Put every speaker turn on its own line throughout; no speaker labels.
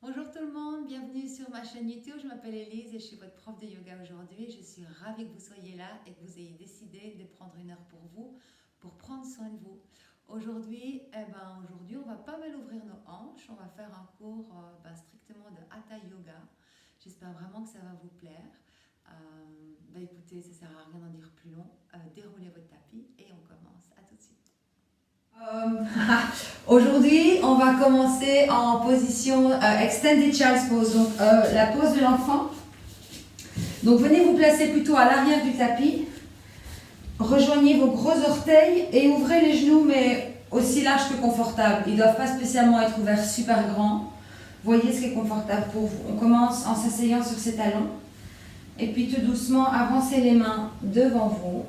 Bonjour tout le monde, bienvenue sur ma chaîne YouTube. Je m'appelle Elise et je suis votre prof de yoga aujourd'hui. Je suis ravie que vous soyez là et que vous ayez décidé de prendre une heure pour vous, pour prendre soin de vous. Aujourd'hui, on va pas mal ouvrir nos hanches. On va faire un cours strictement de Hatha Yoga. J'espère vraiment que ça va vous plaire. Écoutez, ça sert à rien d'en dire plus long. Déroulez votre tapis et on commence. À tout de suite. Aujourd'hui, on va commencer en position Extended Child's Pose, donc la pose de l'enfant. Donc venez vous placer plutôt à l'arrière du tapis. Rejoignez vos gros orteils et ouvrez les genoux, mais aussi large que confortable. Ils ne doivent pas spécialement être ouverts super grands. Voyez ce qui est confortable pour vous. On commence en s'asseyant sur ses talons. Et puis tout doucement, avancez les mains devant vous.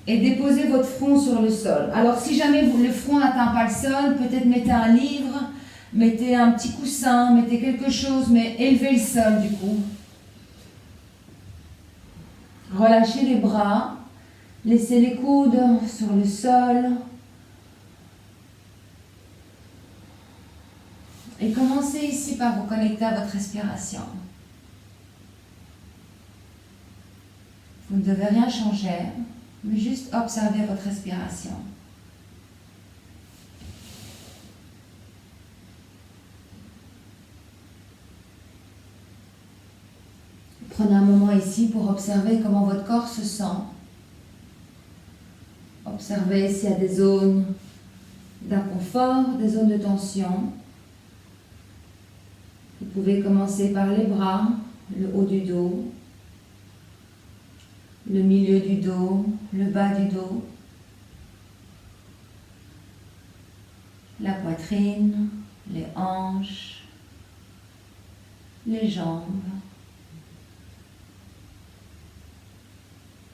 Et déposez votre front sur le sol. Alors si jamais le front n'atteint pas le sol, peut-être mettez un livre, mettez un petit coussin, mettez quelque chose, mais élevez le sol du coup. Relâchez les bras, laissez les coudes sur le sol. Et commencez ici par vous connecter à votre respiration. Vous ne devez rien changer, mais juste observez votre respiration. Prenez un moment ici pour observer comment votre corps se sent. Observez s'il y a des zones d'inconfort, des zones de tension. Vous pouvez commencer par les bras, le haut du dos, le milieu du dos, le bas du dos, la poitrine, les hanches, les jambes.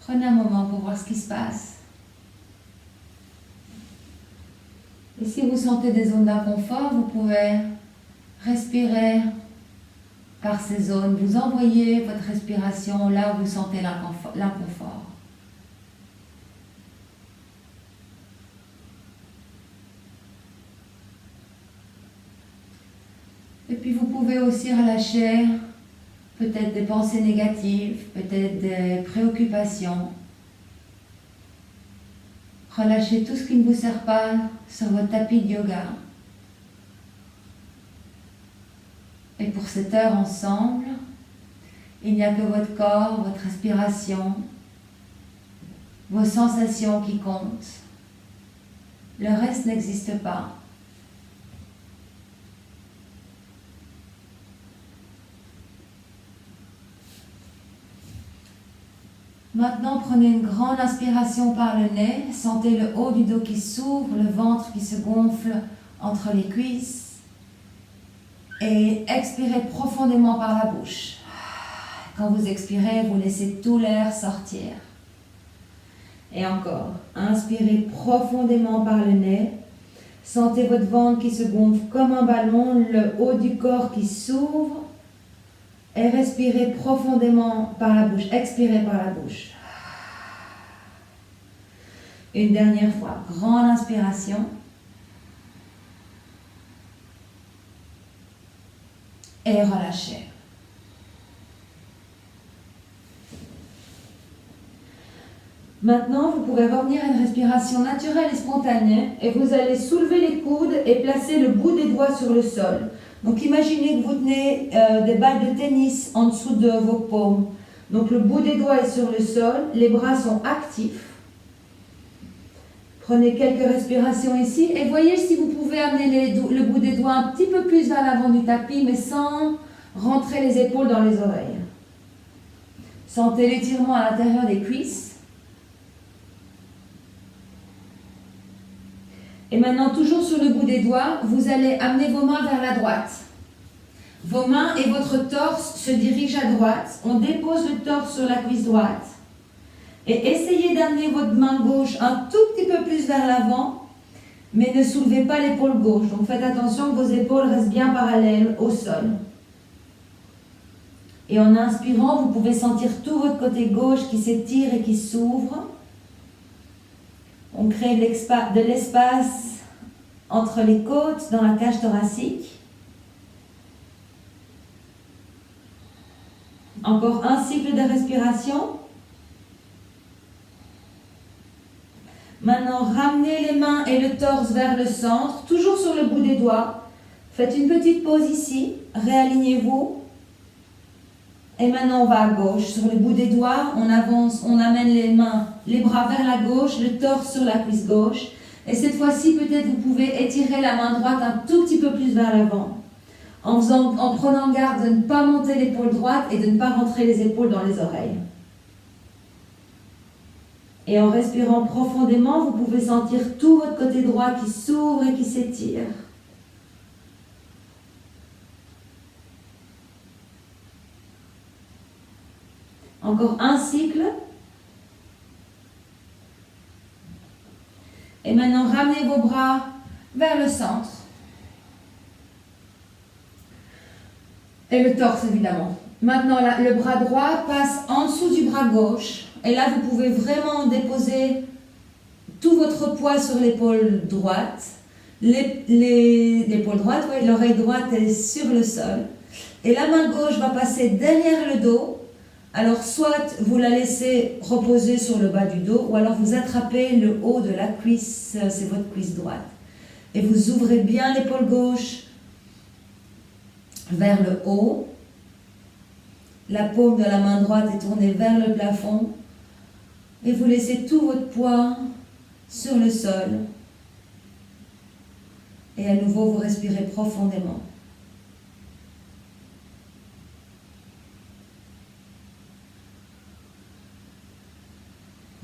Prenez un moment pour voir ce qui se passe. Et si vous sentez des zones d'inconfort, vous pouvez respirer par ces zones. Vous envoyez votre respiration là où vous sentez l'inconfort. Et puis vous pouvez aussi relâcher peut-être des pensées négatives, peut-être des préoccupations. Relâchez tout ce qui ne vous sert pas sur votre tapis de yoga. Et pour cette heure ensemble, il n'y a que votre corps, votre respiration, vos sensations qui comptent. Le reste n'existe pas. Maintenant, prenez une grande inspiration par le nez. Sentez le haut du dos qui s'ouvre, le ventre qui se gonfle entre les cuisses. Et expirez profondément par la bouche. Quand vous expirez, vous laissez tout l'air sortir. Et encore, inspirez profondément par le nez. Sentez votre ventre qui se gonfle comme un ballon, le haut du corps qui s'ouvre. Et respirez profondément par la bouche. Expirez par la bouche. Une dernière fois, grande inspiration. Et relâchez. Maintenant, vous pouvez revenir à une respiration naturelle et spontanée et vous allez soulever les coudes et placer le bout des doigts sur le sol. Donc imaginez que vous tenez des balles de tennis en dessous de vos paumes. Donc le bout des doigts est sur le sol, les bras sont actifs. Prenez quelques respirations ici et voyez si vous pouvez amener le bout des doigts un petit peu plus vers l'avant du tapis, mais sans rentrer les épaules dans les oreilles. Sentez l'étirement à l'intérieur des cuisses. Et maintenant, toujours sur le bout des doigts, vous allez amener vos mains vers la droite. Vos mains et votre torse se dirigent à droite. On dépose le torse sur la cuisse droite. Et essayez d'amener votre main gauche un tout petit peu plus vers l'avant, mais ne soulevez pas l'épaule gauche. Donc faites attention que vos épaules restent bien parallèles au sol. Et en inspirant, vous pouvez sentir tout votre côté gauche qui s'étire et qui s'ouvre. On crée de l'espace entre les côtes dans la cage thoracique. Encore un cycle de respiration. Maintenant, ramenez les mains et le torse vers le centre, toujours sur le bout des doigts. Faites une petite pause ici, réalignez-vous. Et maintenant, on va à gauche. Sur le bout des doigts, on avance, on amène les mains, les bras vers la gauche, le torse sur la cuisse gauche. Et cette fois-ci, peut-être vous pouvez étirer la main droite un tout petit peu plus vers l'avant. En prenant garde de ne pas monter l'épaule droite et de ne pas rentrer les épaules dans les oreilles. Et en respirant profondément, vous pouvez sentir tout votre côté droit qui s'ouvre et qui s'étire. Encore un cycle. Et maintenant, ramenez vos bras vers le centre. Et le torse, évidemment. Maintenant, le bras droit passe en dessous du bras gauche. Et là, vous pouvez vraiment déposer tout votre poids sur l'épaule droite. L'épaule droite, ouais, l'oreille droite est sur le sol. Et la main gauche va passer derrière le dos. Alors, soit vous la laissez reposer sur le bas du dos, ou alors vous attrapez le haut de la cuisse, c'est votre cuisse droite. Et vous ouvrez bien l'épaule gauche vers le haut. La paume de la main droite est tournée vers le plafond. Et vous laissez tout votre poids sur le sol. Et à nouveau, vous respirez profondément.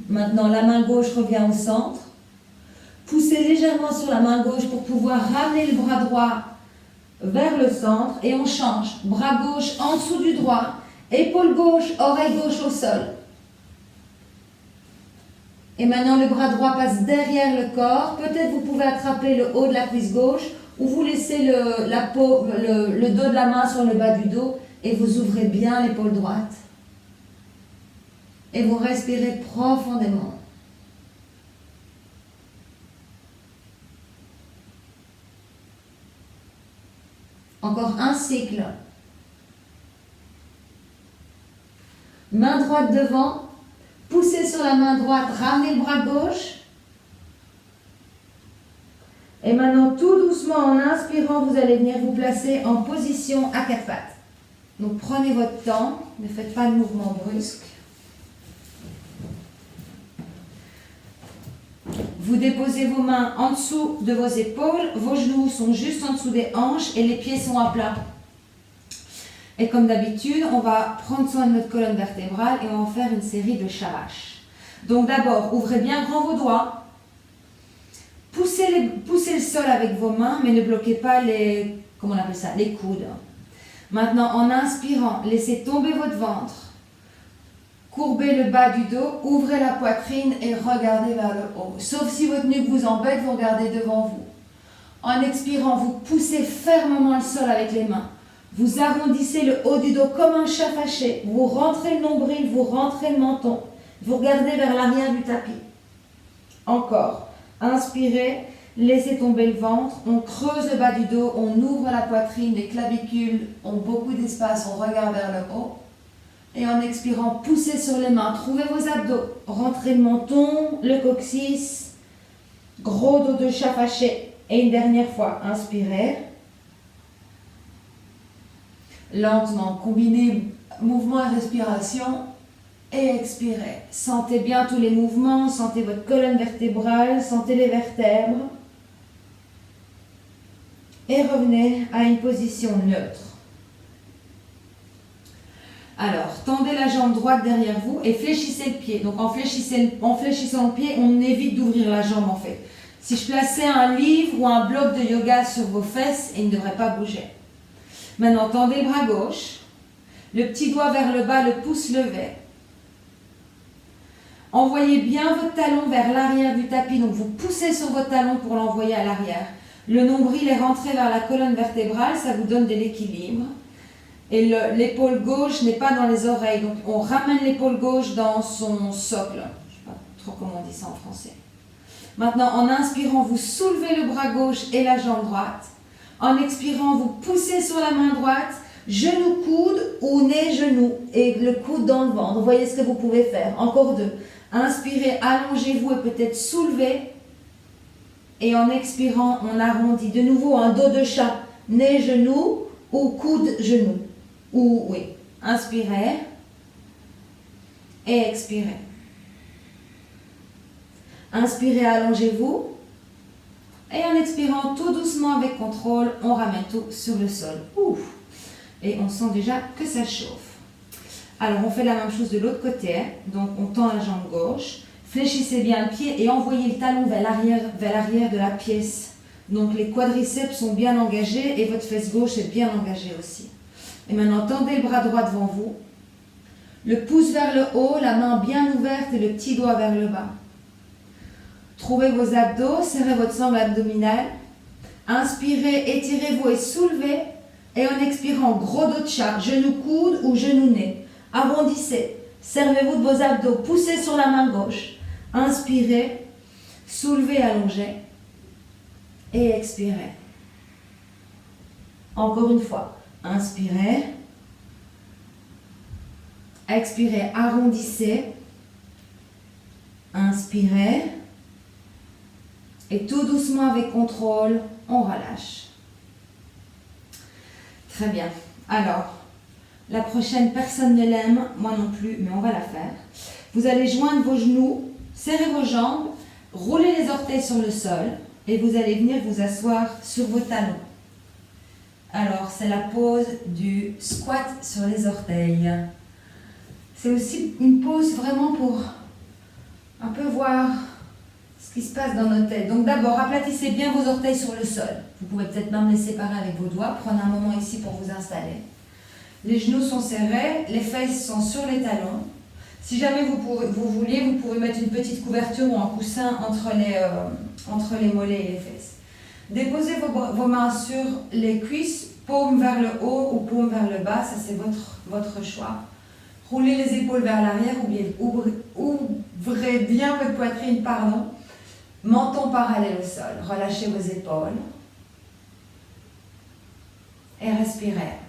Maintenant, la main gauche revient au centre. Poussez légèrement sur la main gauche pour pouvoir ramener le bras droit vers le centre. Et on change. Bras gauche en dessous du droit. Épaule gauche, oreille gauche au sol. Et maintenant, le bras droit passe derrière le corps. Peut-être vous pouvez attraper le haut de la cuisse gauche ou vous laissez le dos de la main sur le bas du dos et vous ouvrez bien l'épaule droite. Et vous respirez profondément. Encore un cycle. Main droite devant. Poussez sur la main droite, ramenez le bras gauche. Et maintenant, tout doucement, en inspirant, vous allez venir vous placer en position à quatre pattes. Donc, prenez votre temps, ne faites pas de mouvement brusque. Vous déposez vos mains en dessous de vos épaules, vos genoux sont juste en dessous des hanches et les pieds sont à plat. Et comme d'habitude, on va prendre soin de notre colonne vertébrale et on va faire une série de shavash. Donc d'abord, ouvrez bien grand vos doigts. Poussez le sol avec vos mains, mais ne bloquez pas les coudes. Maintenant, en inspirant, laissez tomber votre ventre. Courbez le bas du dos, ouvrez la poitrine et regardez vers le haut. Sauf si votre nuque vous embête, vous regardez devant vous. En expirant, vous poussez fermement le sol avec les mains. Vous arrondissez le haut du dos comme un chat fâché. Vous rentrez le nombril, vous rentrez le menton. Vous regardez vers l'arrière du tapis. Encore. Inspirez, laissez tomber le ventre. On creuse le bas du dos, on ouvre la poitrine. Les clavicules ont beaucoup d'espace, on regarde vers le haut. Et en expirant, poussez sur les mains. Trouvez vos abdos. Rentrez le menton, le coccyx. Gros dos de chat fâché. Et une dernière fois, inspirez. Lentement, combinez mouvement et respiration et expirez. Sentez bien tous les mouvements, sentez votre colonne vertébrale, sentez les vertèbres. Et revenez à une position neutre. Alors, tendez la jambe droite derrière vous et fléchissez le pied. Donc en fléchissant le pied, on évite d'ouvrir la jambe en fait. Si je plaçais un livre ou un bloc de yoga sur vos fesses, il ne devrait pas bouger. Maintenant, tendez le bras gauche, le petit doigt vers le bas, le pouce levé. Envoyez bien votre talon vers l'arrière du tapis, donc vous poussez sur votre talon pour l'envoyer à l'arrière. Le nombril est rentré vers la colonne vertébrale, ça vous donne de l'équilibre. Et l'épaule gauche n'est pas dans les oreilles, donc on ramène l'épaule gauche dans son socle. Je ne sais pas trop comment on dit ça en français. Maintenant, en inspirant, vous soulevez le bras gauche et la jambe droite. En expirant, vous poussez sur la main droite, Genou, coude ou nez, genou. Et le coude dans le ventre. Voyez ce que vous pouvez faire. Encore 2. Inspirez, allongez-vous et peut-être soulevez. Et en expirant, on arrondit. De nouveau, un dos de chat. Nez, genou ou coude, genou. Ou, oui. Inspirez. Et expirez. Inspirez, allongez-vous. Et en expirant tout doucement avec contrôle, on ramène tout sur le sol. Ouf. Et on sent déjà que ça chauffe. Alors on fait la même chose de l'autre côté. Donc on tend la jambe gauche. Fléchissez bien le pied et envoyez le talon vers l'arrière de la pièce. Donc les quadriceps sont bien engagés et votre fesse gauche est bien engagée aussi. Et maintenant tendez le bras droit devant vous. Le pouce vers le haut, la main bien ouverte et le petit doigt vers le bas. Trouvez vos abdos, serrez votre sangle abdominale. Inspirez, étirez-vous et soulevez. Et en expirant, gros dos de chat, genou coude ou genou nez. Arrondissez. Servez-vous de vos abdos, poussez sur la main gauche. Inspirez, soulevez, allongez. Et expirez. Encore une fois. Inspirez. Expirez, arrondissez. Inspirez. Et tout doucement avec contrôle, on relâche. Très bien. Alors, la prochaine, personne ne l'aime, moi non plus, mais on va la faire. Vous allez joindre vos genoux, serrer vos jambes, rouler les orteils sur le sol et vous allez venir vous asseoir sur vos talons. Alors, c'est la pose du squat sur les orteils. C'est aussi une pose vraiment pour un peu voir ce qui se passe dans notre tête. Donc d'abord, aplatissez bien vos orteils sur le sol. Vous pouvez peut-être même les séparer avec vos doigts. Prenez un moment ici pour vous installer. Les genoux sont serrés, les fesses sont sur les talons. Si jamais vous voulez, vous pouvez mettre une petite couverture ou un coussin entre les mollets et les fesses. Déposez vos mains sur les cuisses, paume vers le haut ou paume vers le bas, ça c'est votre choix. Roulez les épaules vers l'arrière, ouvrez bien votre poitrine, pardon. Menton parallèle au sol. Relâchez vos épaules. Et respirez.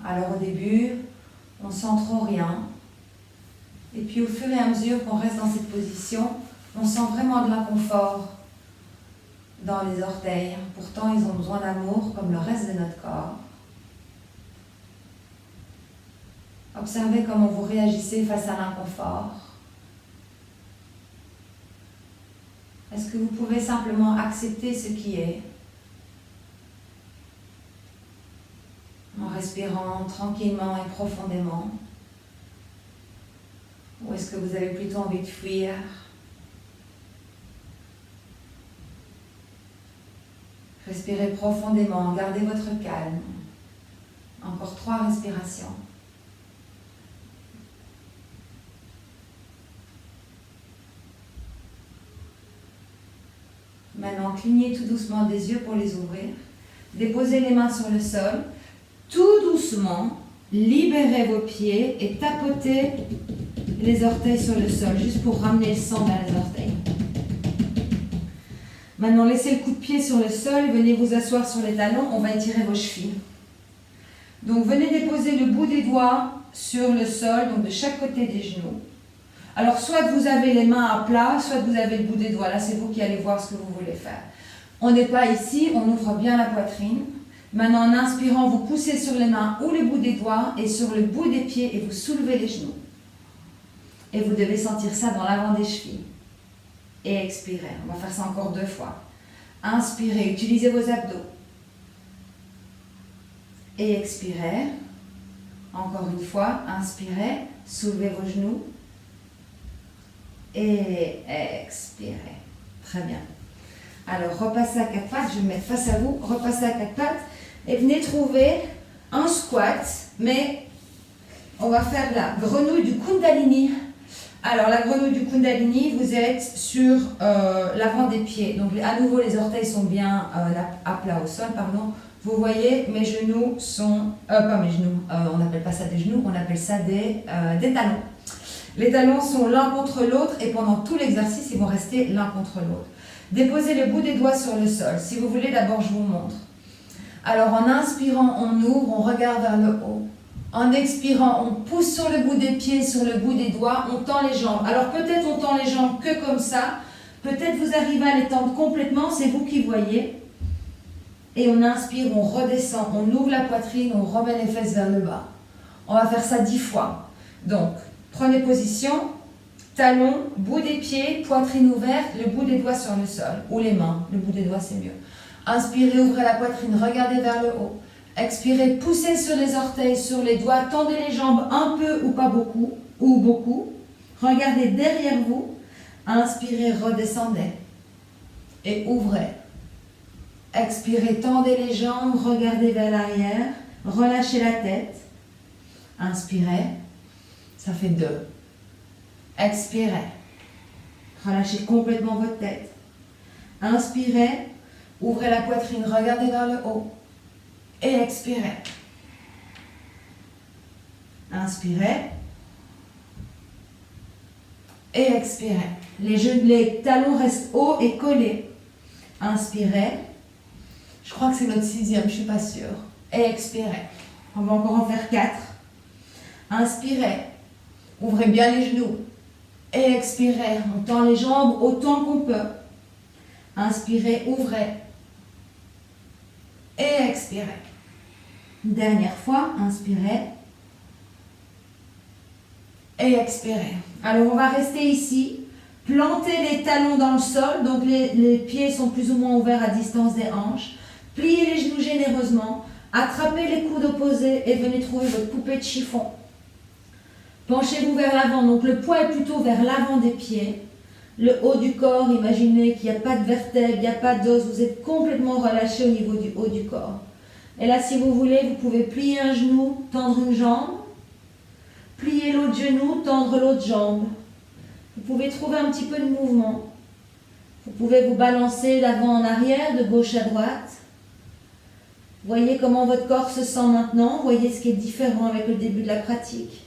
Alors au début, on ne sent trop rien. Et puis au fur et à mesure qu'on reste dans cette position, on sent vraiment de l'inconfort dans les orteils. Pourtant, ils ont besoin d'amour comme le reste de notre corps. Observez comment vous réagissez face à l'inconfort. Est-ce que vous pouvez simplement accepter ce qui est en respirant tranquillement et profondément? Ou est-ce que vous avez plutôt envie de fuir? Respirez profondément, gardez votre calme. Encore 3 respirations. Maintenant, clignez tout doucement des yeux pour les ouvrir. Déposez les mains sur le sol. Tout doucement, libérez vos pieds et tapotez les orteils sur le sol, juste pour ramener le sang vers les orteils. Maintenant, laissez le coup de pied sur le sol. Venez vous asseoir sur les talons. On va étirer vos chevilles. Donc, venez déposer le bout des doigts sur le sol, donc de chaque côté des genoux. Alors, soit vous avez les mains à plat, soit vous avez le bout des doigts. Là, c'est vous qui allez voir ce que vous voulez faire. On n'est pas ici, on ouvre bien la poitrine. Maintenant, en inspirant, vous poussez sur les mains ou les bouts des doigts et sur le bout des pieds et vous soulevez les genoux. Et vous devez sentir ça dans l'avant des chevilles. Et expirez. On va faire ça encore 2 fois. Inspirez, utilisez vos abdos. Et expirez. Encore une fois, inspirez, soulevez vos genoux. Et expirez. Très bien. Alors, repassez à 4 pattes. Je vais me mettre face à vous. Repassez à 4 pattes. Et venez trouver un squat. Mais on va faire la grenouille du Kundalini. Alors, la grenouille du Kundalini, vous êtes sur l'avant des pieds. Donc, à nouveau, les orteils sont bien à plat au sol, pardon. Vous voyez, mes genoux sont... pas mes genoux, on n'appelle pas ça des genoux, on appelle ça des talons. Les talons sont l'un contre l'autre et pendant tout l'exercice, ils vont rester l'un contre l'autre. Déposez le bout des doigts sur le sol. Si vous voulez, d'abord, je vous montre. Alors en inspirant, on ouvre, on regarde vers le haut. En expirant, on pousse sur le bout des pieds, sur le bout des doigts, on tend les jambes. Alors peut-être on tend les jambes que comme ça, peut-être vous arrivez à les tendre complètement, c'est vous qui voyez. Et on inspire, on redescend, on ouvre la poitrine, on remet les fesses vers le bas. On va faire ça 10 fois. Donc, prenez position, talons, bout des pieds, poitrine ouverte, le bout des doigts sur le sol, ou les mains, le bout des doigts c'est mieux. Inspirez, ouvrez la poitrine, regardez vers le haut. Expirez, poussez sur les orteils, sur les doigts, tendez les jambes un peu ou pas beaucoup, ou beaucoup. Regardez derrière vous. Inspirez, redescendez. Et ouvrez. Expirez, tendez les jambes, regardez vers l'arrière. Relâchez la tête. Inspirez. Ça fait 2. Expirez. Relâchez complètement votre tête. Inspirez. Ouvrez la poitrine, regardez vers le haut. Et expirez. Inspirez. Et expirez. Les talons restent hauts et collés. Inspirez. Je crois que c'est notre 6e, je ne suis pas sûre. Et expirez. On va encore en faire 4. Inspirez. Ouvrez bien les genoux. Et expirez. On tend les jambes autant qu'on peut. Inspirez, ouvrez. Et expirez. Dernière fois, inspirez. Et expirez. Alors on va rester ici. Plantez les talons dans le sol. Donc les pieds sont plus ou moins ouverts à distance des hanches. Pliez les genoux généreusement. Attrapez les coudes opposés et venez trouver votre poupée de chiffon. Penchez-vous vers l'avant. Donc le poids est plutôt vers l'avant des pieds. Le haut du corps, imaginez qu'il n'y a pas de vertèbres, il n'y a pas d'os, vous êtes complètement relâché au niveau du haut du corps. Et là, si vous voulez, vous pouvez plier un genou, tendre une jambe, plier l'autre genou, tendre l'autre jambe. Vous pouvez trouver un petit peu de mouvement. Vous pouvez vous balancer d'avant en arrière, de gauche à droite. Voyez comment votre corps se sent maintenant, voyez ce qui est différent avec le début de la pratique.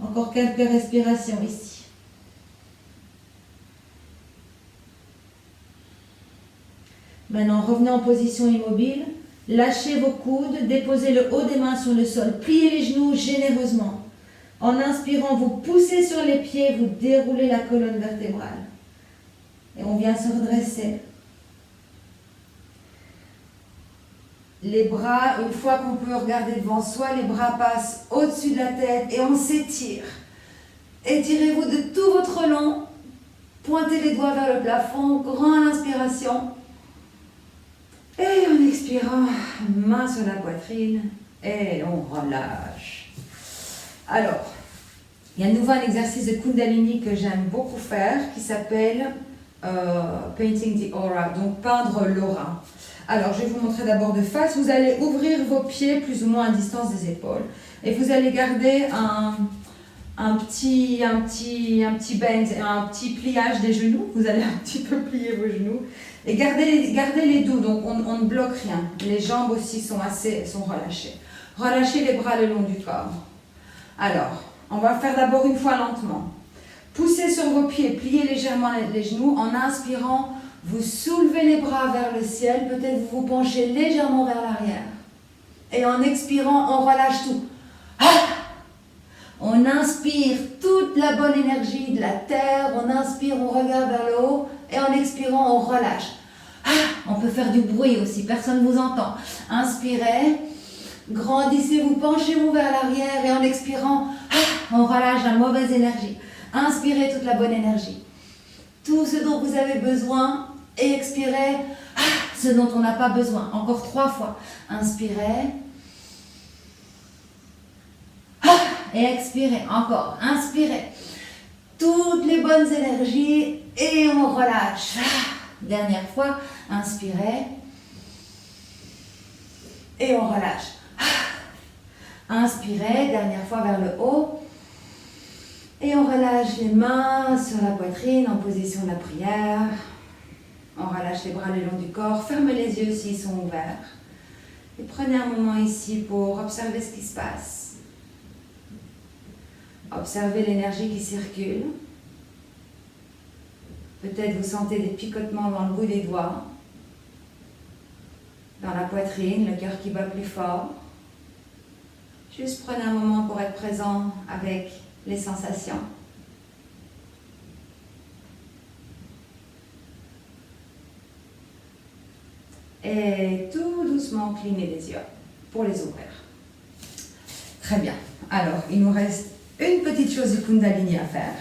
Encore quelques respirations ici. Maintenant, revenez en position immobile. Lâchez vos coudes, déposez le haut des mains sur le sol. Pliez les genoux généreusement. En inspirant, vous poussez sur les pieds, vous déroulez la colonne vertébrale. Et on vient se redresser. Les bras, une fois qu'on peut regarder devant soi, les bras passent au-dessus de la tête et on s'étire. Étirez-vous de tout votre long. Pointez les doigts vers le plafond. Grande inspiration. Et en expirant, main sur la poitrine et on relâche. Alors, il y a de nouveau un exercice de Kundalini que j'aime beaucoup faire qui s'appelle Painting the Aura, donc peindre l'aura. Alors, je vais vous montrer d'abord de face. Vous allez ouvrir vos pieds plus ou moins à distance des épaules et vous allez garder un petit bend, un petit pliage des genoux. Vous allez un petit peu plier vos genoux. Et gardez les dos, donc on ne bloque rien. Les jambes aussi sont relâchées. Relâchez les bras le long du corps. Alors, on va faire d'abord une fois lentement. Poussez sur vos pieds, pliez légèrement les genoux. En inspirant, vous soulevez les bras vers le ciel. Peut-être vous vous penchez légèrement vers l'arrière. Et en expirant, on relâche tout. Ah! On inspire toute la bonne énergie de la terre. On inspire, on regarde vers le haut. Et en expirant, on relâche. Ah, on peut faire du bruit aussi, personne ne vous entend. Inspirez, grandissez-vous, penchez-vous vers l'arrière et en expirant, on relâche la mauvaise énergie. Inspirez toute la bonne énergie. Tout ce dont vous avez besoin et expirez ce dont on n'a pas besoin. Encore 3 fois. Inspirez. Et expirez. Encore. Inspirez. Toutes les bonnes énergies et on relâche. Dernière fois, inspirez et on relâche. Inspirez, dernière fois vers le haut et on relâche les mains sur la poitrine en position de la prière. On relâche les bras le long du corps, fermez les yeux s'ils sont ouverts et prenez un moment ici pour observer ce qui se passe. Observez l'énergie qui circule. Peut-être vous sentez des picotements dans le bout des doigts. dans la poitrine, le cœur qui bat plus fort. Juste prenez un moment pour être présent avec les sensations. Et tout doucement, clignez les yeux pour les ouvrir. Très bien. Alors, il nous reste une petite chose du Kundalini à faire.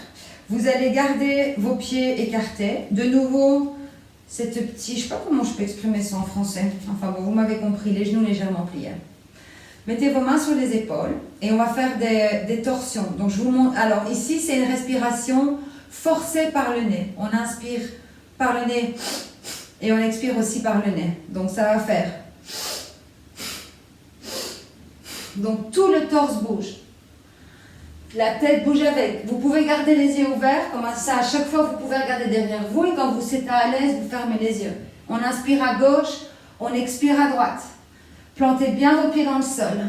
Vous allez garder vos pieds écartés. De nouveau, cette petite, je ne sais pas comment je peux exprimer ça en français. Enfin bon, vous m'avez compris, les genoux légèrement pliés. Mettez vos mains sur les épaules et on va faire des torsions. Donc je vous montre. Alors ici, c'est une respiration forcée par le nez. On inspire par le nez et on expire aussi par le nez. Donc ça va faire. Donc tout le torse bouge. La tête bouge avec. Vous pouvez garder les yeux ouverts, comme ça à chaque fois vous pouvez regarder derrière vous et quand vous êtes à l'aise, vous fermez les yeux. On inspire à gauche, on expire à droite. Plantez bien vos pieds dans le sol.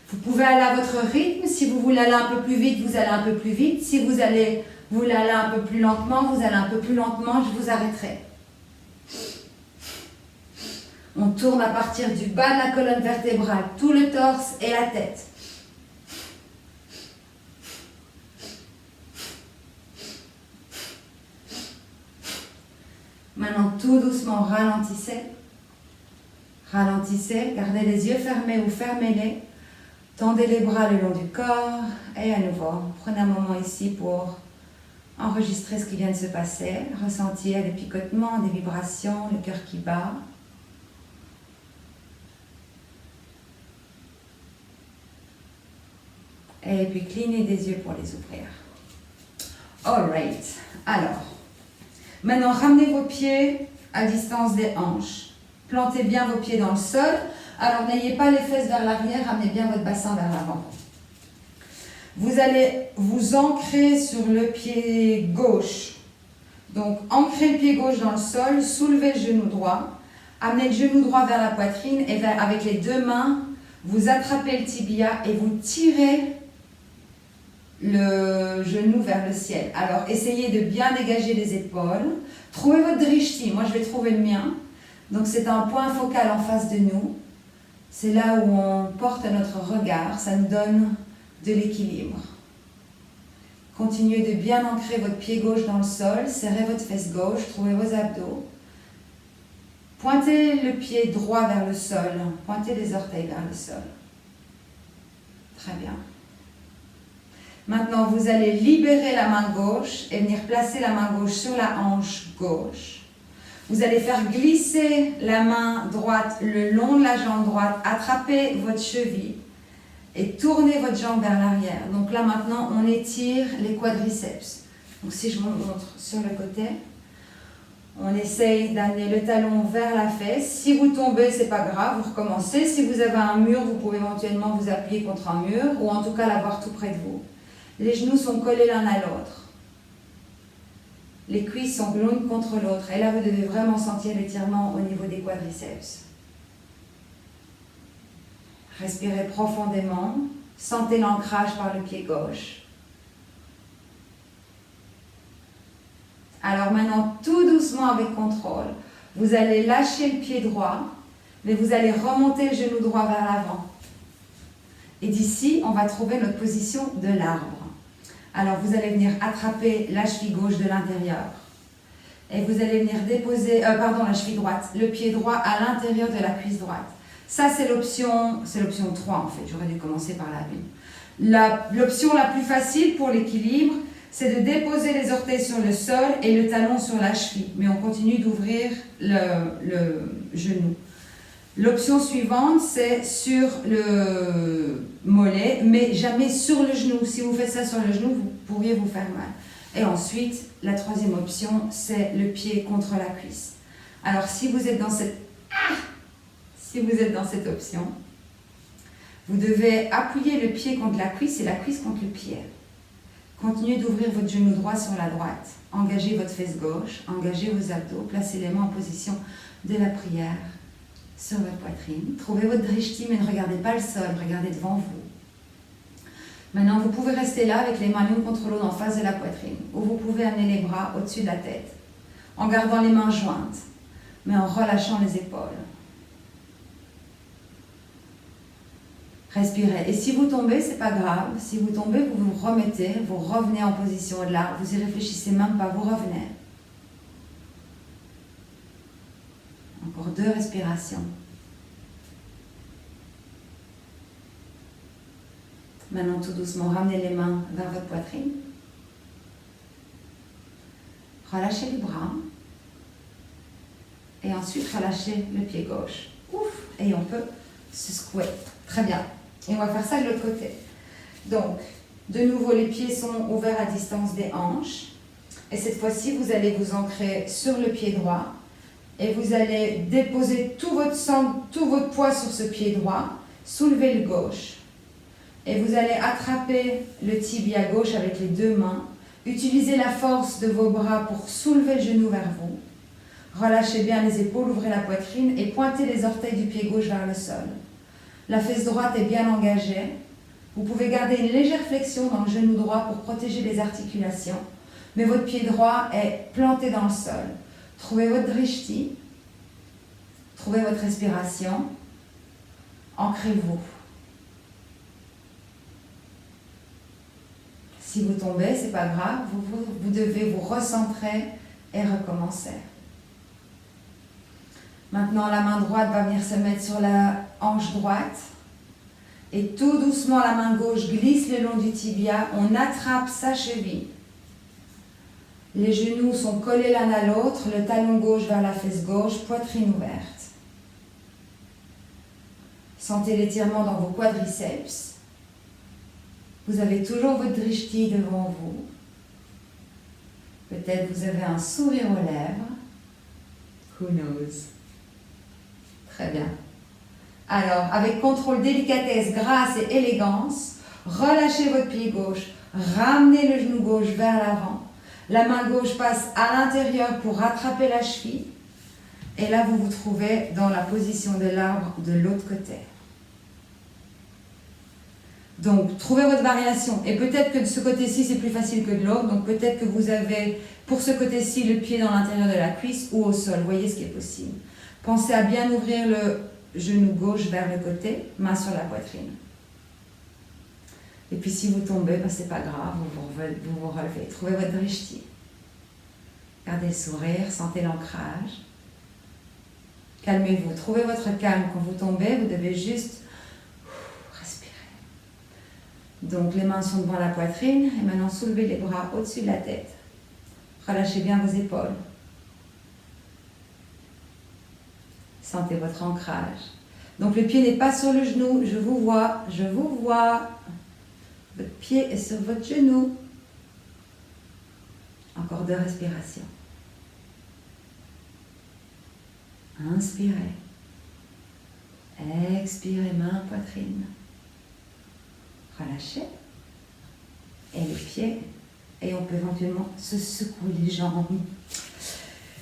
Vous pouvez aller à votre rythme. Si vous voulez aller un peu plus vite, vous allez un peu plus vite. Si vous voulez aller un peu plus lentement, vous allez un peu plus lentement. Je vous arrêterai. On tourne à partir du bas de la colonne vertébrale, tout le torse et la tête. Maintenant, tout doucement, ralentissez. Ralentissez, gardez les yeux fermés ou fermez-les. Tendez les bras le long du corps. Et à nouveau, prenez un moment ici pour enregistrer ce qui vient de se passer. Ressentir des picotements, des vibrations, le cœur qui bat. Et puis clignez des yeux pour les ouvrir. Alright. Alors, maintenant ramenez vos pieds à distance des hanches. Plantez bien vos pieds dans le sol. Alors n'ayez pas les fesses vers l'arrière, ramenez bien votre bassin vers l'avant. Vous allez vous ancrer sur le pied gauche. Donc ancrez le pied gauche dans le sol, soulevez le genou droit. Amenez le genou droit vers la poitrine et avec les deux mains, vous attrapez le tibia et vous tirez le genou vers le ciel. Alors, essayez de bien dégager les épaules. Trouvez votre drishti. Moi, je vais trouver le mien. Donc, c'est un point focal en face de nous. C'est là où on porte notre regard. Ça nous donne de l'équilibre. Continuez de bien ancrer votre pied gauche dans le sol. Serrez votre fesse gauche. Trouvez vos abdos. Pointez le pied droit vers le sol. Pointez les orteils vers le sol. Très bien. Maintenant, vous allez libérer la main gauche et venir placer la main gauche sur la hanche gauche. Vous allez faire glisser la main droite le long de la jambe droite, attraper votre cheville et tourner votre jambe vers l'arrière. Donc là, maintenant, on étire les quadriceps. Donc si je vous montre sur le côté, on essaye d'amener le talon vers la fesse. Si vous tombez, c'est pas grave, vous recommencez. Si vous avez un mur, vous pouvez éventuellement vous appuyer contre un mur ou en tout cas l'avoir tout près de vous. Les genoux sont collés l'un à l'autre. Les cuisses sont l'une contre l'autre. Et là, vous devez vraiment sentir l'étirement au niveau des quadriceps. Respirez profondément. Sentez l'ancrage par le pied gauche. Alors maintenant, tout doucement avec contrôle, vous allez lâcher le pied droit, mais vous allez remonter le genou droit vers l'avant. Et d'ici, on va trouver notre position de l'arbre. Alors, vous allez venir attraper la cheville gauche de l'intérieur. Et vous allez venir déposer, la cheville droite, le pied droit à l'intérieur de la cuisse droite. Ça, c'est l'option 3 en fait. J'aurais dû commencer par la 1. L'option la plus facile pour l'équilibre, c'est de déposer les orteils sur le sol et le talon sur la cheville. Mais on continue d'ouvrir le genou. L'option suivante, c'est sur le mollet, mais jamais sur le genou. Si vous faites ça sur le genou, vous pourriez vous faire mal. Et ensuite, la troisième option, c'est le pied contre la cuisse. Alors, si vous êtes dans cette option, vous devez appuyer le pied contre la cuisse et la cuisse contre le pied. Continuez d'ouvrir votre genou droit sur la droite. Engagez votre fesse gauche, engagez vos abdos, placez les mains en position de la prière sur votre poitrine. Trouvez votre drishti, mais ne regardez pas le sol, regardez devant vous. Maintenant, vous pouvez rester là avec les mains l'une contre l'autre en face de la poitrine. Ou vous pouvez amener les bras au-dessus de la tête, en gardant les mains jointes, mais en relâchant les épaules. Respirez. Et si vous tombez, c'est pas grave. Si vous tombez, vous vous remettez, vous revenez en position de l'arbre. Vous y réfléchissez même pas, vous revenez. Encore 2 respirations. Maintenant, tout doucement, ramenez les mains vers votre poitrine. Relâchez les bras. Et ensuite, relâchez le pied gauche. Ouf! Et on peut se secouer. Très bien. Et on va faire ça de l'autre côté. Donc, de nouveau, les pieds sont ouverts à distance des hanches. Et cette fois-ci, vous allez vous ancrer sur le pied droit. Et vous allez déposer tout votre poids sur ce pied droit. Soulevez le gauche. Et vous allez attraper le tibia gauche avec les 2 mains. Utilisez la force de vos bras pour soulever le genou vers vous. Relâchez bien les épaules, ouvrez la poitrine et pointez les orteils du pied gauche vers le sol. La fesse droite est bien engagée. Vous pouvez garder une légère flexion dans le genou droit pour protéger les articulations, mais votre pied droit est planté dans le sol. Trouvez votre drishti, trouvez votre respiration, ancrez-vous. Si vous tombez, c'est pas grave, vous devez vous recentrer et recommencer. Maintenant, la main droite va venir se mettre sur la hanche droite. Et tout doucement, la main gauche glisse le long du tibia. On attrape sa cheville. Les genoux sont collés l'un à l'autre. Le talon gauche vers la fesse gauche, poitrine ouverte. Sentez l'étirement dans vos quadriceps. Vous avez toujours votre drishti devant vous. Peut-être vous avez un sourire aux lèvres. Who knows? Très bien. Alors, avec contrôle, délicatesse, grâce et élégance, relâchez votre pied gauche, ramenez le genou gauche vers l'avant. La main gauche passe à l'intérieur pour rattraper la cheville. Et là, vous vous trouvez dans la position de l'arbre de l'autre côté. Donc, trouvez votre variation. Et peut-être que de ce côté-ci, c'est plus facile que de l'autre. Donc, peut-être que vous avez, pour ce côté-ci, le pied dans l'intérieur de la cuisse ou au sol. Voyez ce qui est possible. Pensez à bien ouvrir le genou gauche vers le côté, main sur la poitrine. Et puis si vous tombez, ben c'est pas grave, vous vous relevez. Trouvez votre drishti. Gardez le sourire, sentez l'ancrage. Calmez-vous, trouvez votre calme. Quand vous tombez, vous devez juste respirer. Donc les mains sont devant la poitrine et maintenant soulevez les bras au-dessus de la tête. Relâchez bien vos épaules. Sentez votre ancrage. Donc le pied n'est pas sur le genou, je vous vois, je vous vois. Votre pied est sur votre genou. Encore 2 respirations. Inspirez. Expirez, main, poitrine. Relâchez. Et le pied. Et on peut éventuellement se secouer les jambes.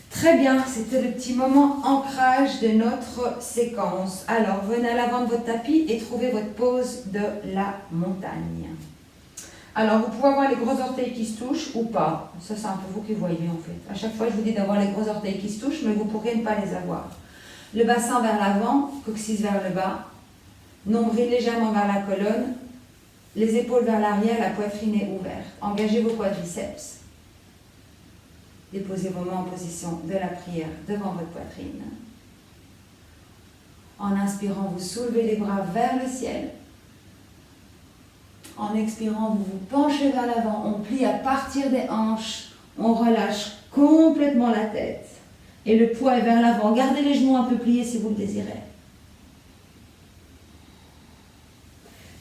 Très bien, c'était le petit moment ancrage de notre séquence. Alors, venez à l'avant de votre tapis et trouvez votre pose de la montagne. Alors, vous pouvez avoir les gros orteils qui se touchent ou pas. Ça, c'est un peu vous qui voyez en fait. À chaque fois, je vous dis d'avoir les gros orteils qui se touchent, mais vous pourrez ne pas les avoir. Le bassin vers l'avant, coccyx vers le bas, nombril légèrement vers la colonne, les épaules vers l'arrière, la poitrine est ouverte. Engagez vos quadriceps. Déposez vos mains en position de la prière devant votre poitrine. En inspirant, vous soulevez les bras vers le ciel. En expirant, vous vous penchez vers l'avant. On plie à partir des hanches. On relâche complètement la tête. Et le poids est vers l'avant. Gardez les genoux un peu pliés si vous le désirez.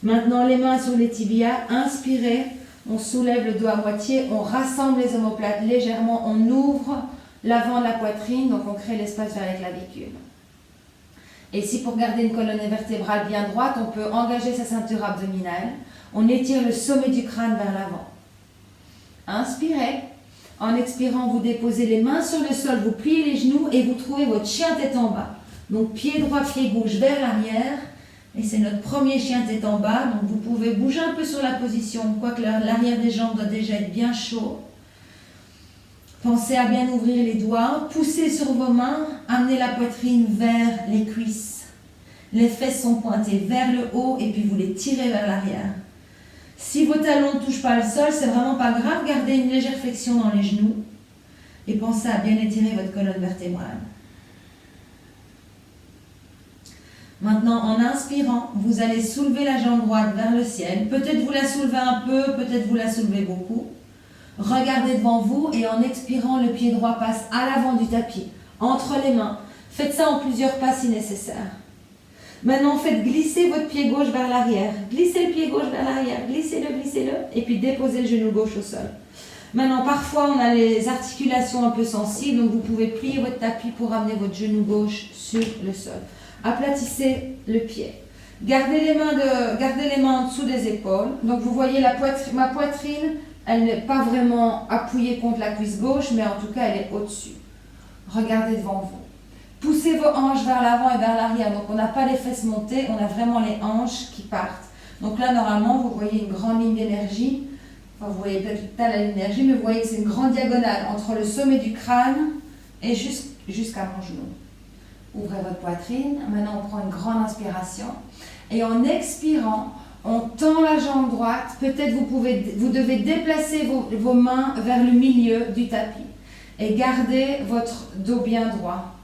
Maintenant, les mains sur les tibias. Inspirez. On soulève le dos à moitié, on rassemble les omoplates légèrement, on ouvre l'avant de la poitrine, donc on crée l'espace vers les clavicules. Et si pour garder une colonne vertébrale bien droite, on peut engager sa ceinture abdominale, on étire le sommet du crâne vers l'avant. Inspirez. En expirant, vous déposez les mains sur le sol, vous pliez les genoux et vous trouvez votre chien tête en bas. Donc pied droit, pied gauche vers l'arrière, Et c'est notre premier chien tête en bas, donc vous pouvez bouger un peu sur la position, quoique l'arrière des jambes doit déjà être bien chaud. Pensez à bien ouvrir les doigts, poussez sur vos mains, amenez la poitrine vers les cuisses. Les fesses sont pointées vers le haut et puis vous les tirez vers l'arrière. Si vos talons ne touchent pas le sol, c'est vraiment pas grave, gardez une légère flexion dans les genoux et pensez à bien étirer votre colonne vertébrale. Maintenant, en inspirant, vous allez soulever la jambe droite vers le ciel. Peut-être vous la soulevez un peu, peut-être vous la soulevez beaucoup. Regardez devant vous et en expirant, le pied droit passe à l'avant du tapis, entre les mains. Faites ça en plusieurs pas si nécessaire. Maintenant, faites glisser votre pied gauche vers l'arrière. Glissez le pied gauche vers l'arrière, glissez-le, et puis déposez le genou gauche au sol. Maintenant, parfois, on a les articulations un peu sensibles, donc vous pouvez plier votre tapis pour amener votre genou gauche sur le sol. Aplatissez le pied. Gardez les mains en dessous des épaules. Donc, vous voyez ma poitrine, elle n'est pas vraiment appuyée contre la cuisse gauche, mais en tout cas, elle est au-dessus. Regardez devant vous. Poussez vos hanches vers l'avant et vers l'arrière. Donc, on n'a pas les fesses montées, on a vraiment les hanches qui partent. Donc là, normalement, vous voyez une grande ligne d'énergie. Enfin, vous voyez peut-être pas la ligne d'énergie, mais vous voyez que c'est une grande diagonale entre le sommet du crâne et jusqu'à mon genou. Ouvrez votre poitrine. Maintenant, on prend une grande inspiration. Et en expirant, on tend la jambe droite. Peut-être vous devez déplacer vos mains vers le milieu du tapis. Et gardez votre dos bien droit.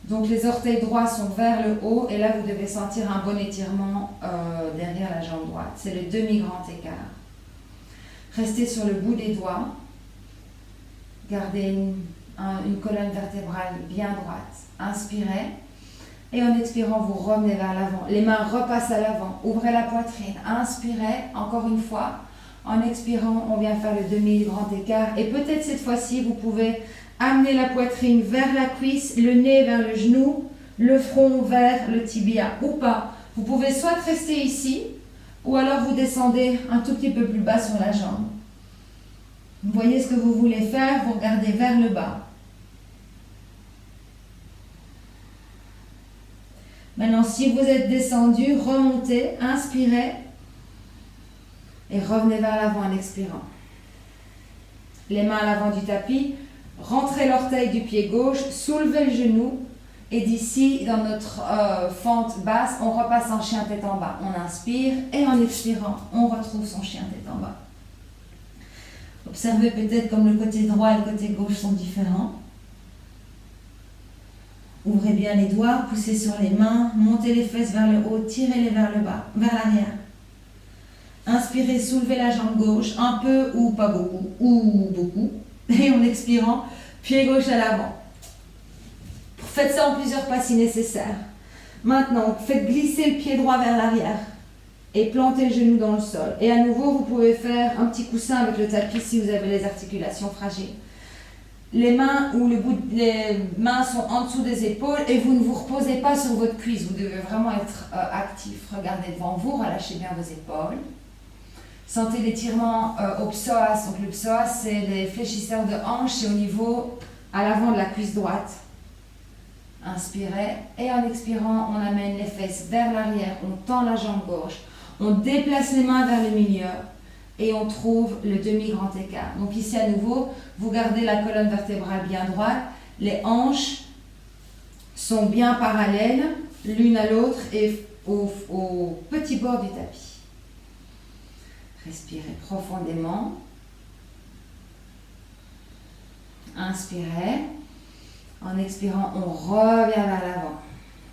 Donc les orteils droits sont vers le haut. Et là, vous devez sentir un bon étirement derrière la jambe droite. C'est le demi-grand écart. Restez sur le bout des doigts. Gardez une colonne vertébrale bien droite. Inspirez. Et en expirant, vous revenez vers l'avant. Les mains repassent à l'avant. Ouvrez la poitrine. Inspirez, encore une fois. En expirant, on vient faire le demi-grand écart. Et peut-être cette fois-ci, vous pouvez amener la poitrine vers la cuisse, le nez vers le genou, le front vers le tibia ou pas. Vous pouvez soit rester ici, ou alors vous descendez un tout petit peu plus bas sur la jambe. Vous voyez ce que vous voulez faire, vous regardez vers le bas. Maintenant, si vous êtes descendu, remontez, inspirez et revenez vers l'avant en expirant. Les mains à l'avant du tapis, rentrez l'orteil du pied gauche, soulevez le genou et d'ici, dans notre fente basse, on repasse en chien tête en bas. On inspire et en expirant, on retrouve son chien tête en bas. Observez peut-être comme le côté droit et le côté gauche sont différents. Ouvrez bien les doigts, poussez sur les mains, montez les fesses vers le haut, tirez-les vers le bas, vers l'arrière. Inspirez, soulevez la jambe gauche, un peu ou pas beaucoup, ou beaucoup. Et en expirant, pied gauche à l'avant. Faites ça en plusieurs pas si nécessaire. Maintenant, faites glisser le pied droit vers l'arrière et plantez le genou dans le sol. Et à nouveau, vous pouvez faire un petit coussin avec le tapis si vous avez les articulations fragiles. Les mains sont en dessous des épaules et vous ne vous reposez pas sur votre cuisse. Vous devez vraiment être actif. Regardez devant vous, relâchez bien vos épaules. Sentez l'étirement au psoas. Donc le psoas, c'est les fléchisseurs de hanches, c'est au niveau à l'avant de la cuisse droite. Inspirez et en expirant, on amène les fesses vers l'arrière, on tend la jambe gauche, on déplace les mains vers le milieu et on trouve le demi-grand écart. Donc ici à nouveau, vous gardez la colonne vertébrale bien droite, les hanches sont bien parallèles l'une à l'autre et au petit bord du tapis. Respirez profondément. Inspirez. En expirant, on revient vers l'avant.